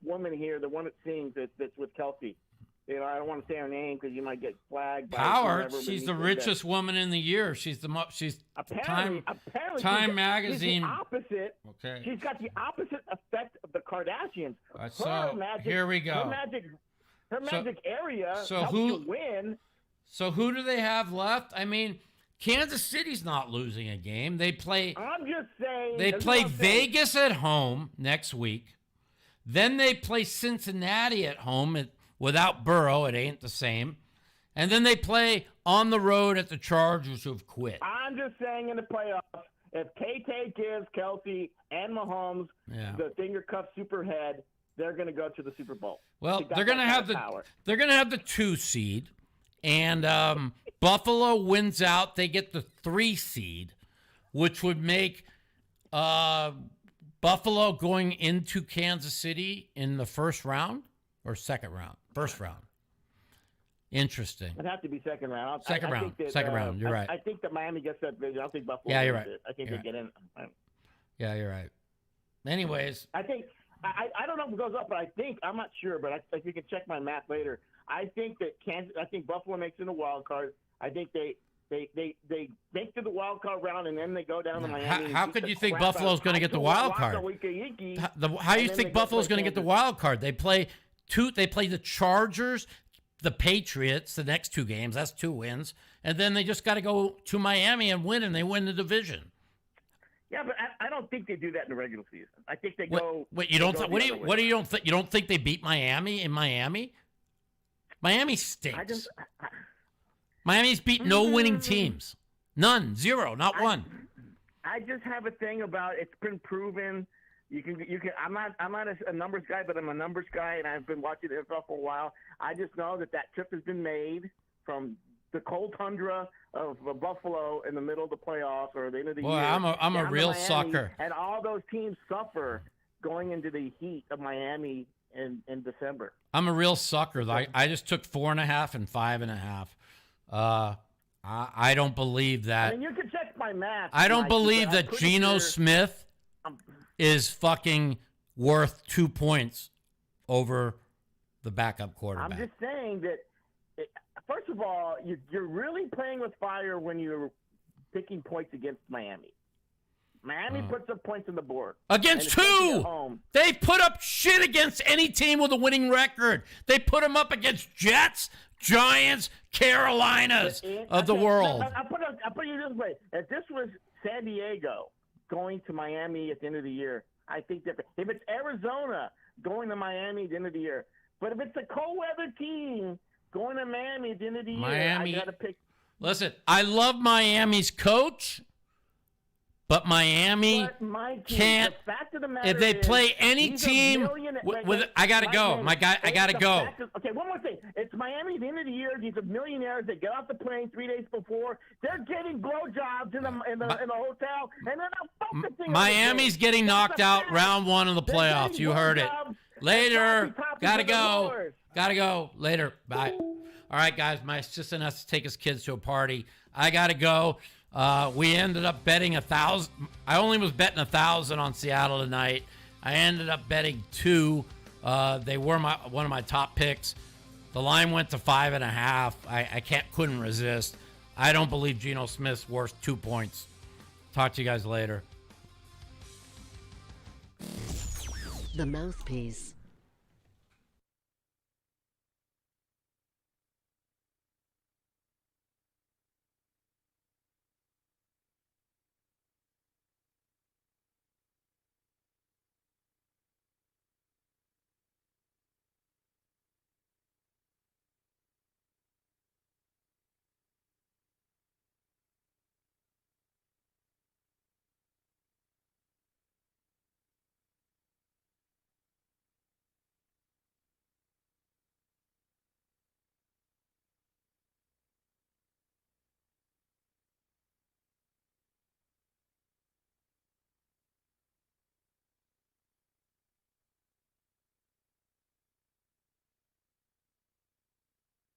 woman here, the one that sings that's with Kelsey. I don't want to say her name because you might get flagged. Power. She's the richest woman in the year. She's apparently Time Magazine. She's the opposite. Okay. She's got the opposite effect of the Kardashians. So here we go. Her magic area so helps you win. So who do they have left? I mean, Kansas City's not losing a game. They play. I'm just saying. They play Vegas at home next week. Then they play Cincinnati at home without Burrow. It ain't the same. And then they play on the road at the Chargers, who've quit. I'm just saying in the playoffs, if KT gives Kelsey and Mahomes the finger cuff superhead, they're going to go to the Super Bowl. Well, they're going to have the 2 seed. And Buffalo wins out. They get the 3 seed, which would make Buffalo going into Kansas City in the first round or second round? First round. Interesting. It'd have to be second round. Second round. Think that, Second round. You're right. I think that Miami gets that division. I don't think Buffalo. Yeah, you're wins right. it. I think You're they get in. Yeah, you're right. Anyways, I think I don't know if it goes up, but I'm not sure. But if you can check my math later, I think that I think Buffalo makes it a wild card. I think they make to the wild card round and then they go down to Miami. How could you think Buffalo's going to get the wild card? How do you think Buffalo's going to get the wild card? They play the Chargers, the Patriots, the next 2 games. That's 2 wins, and then they just got to go to Miami and win, and they win the division. Yeah, but I don't think they do that in the regular season. I think they go. Wait, you don't? What do you don't think? You don't think they beat Miami in Miami? Miami stinks. Miami's beat no winning teams. None. 0. Not one. I just have a thing about it's been proven. You can. I'm not a numbers guy, but I'm a numbers guy, and I've been watching the NFL for a while. I just know that trip has been made from the cold tundra of Buffalo in the middle of the playoffs or the end of the year. I'm a real Miami, sucker. And all those teams suffer going into the heat of Miami in December. I'm a real sucker. I just took 4.5 and 5.5. I don't believe that. I mean, you can check my math. I don't believe that Geno Smith is fucking worth 2 points over the backup quarterback. I'm just saying that, first of all, you're really playing with fire when you're picking points against Miami. Miami puts up points on the board. Against who? They put up shit against any team with a winning record. They put them up against Jets, Giants, Carolinas of the world. I'll put it this way. If this was San Diego going to Miami at the end of the year, I think different. If it's Arizona going to Miami at the end of the year, but if it's a cold weather team going to Miami at the end of the year, I got to pick. Listen, I love Miami's coach, but Miami can't. The fact of the matter if they is, play any team, I got to go. My guy, I got to go. Okay, one more thing. It's Miami at the end of the year. These are millionaires. They get off the plane 3 days before. They're getting blowjobs in the hotel, and they're not focusing. Miami's getting knocked out round 1 of the playoffs. You heard it. Later. Gotta go. Gotta go. Later. Bye. All right, guys. My assistant has to take his kids to a party. I gotta go. We ended up betting 1,000. I only was betting 1,000 on Seattle tonight. I ended up betting 2. They were one of my top picks. The line went to 5.5. I couldn't resist. I don't believe Geno Smith's worth 2 points. Talk to you guys later. The Mouthpiece.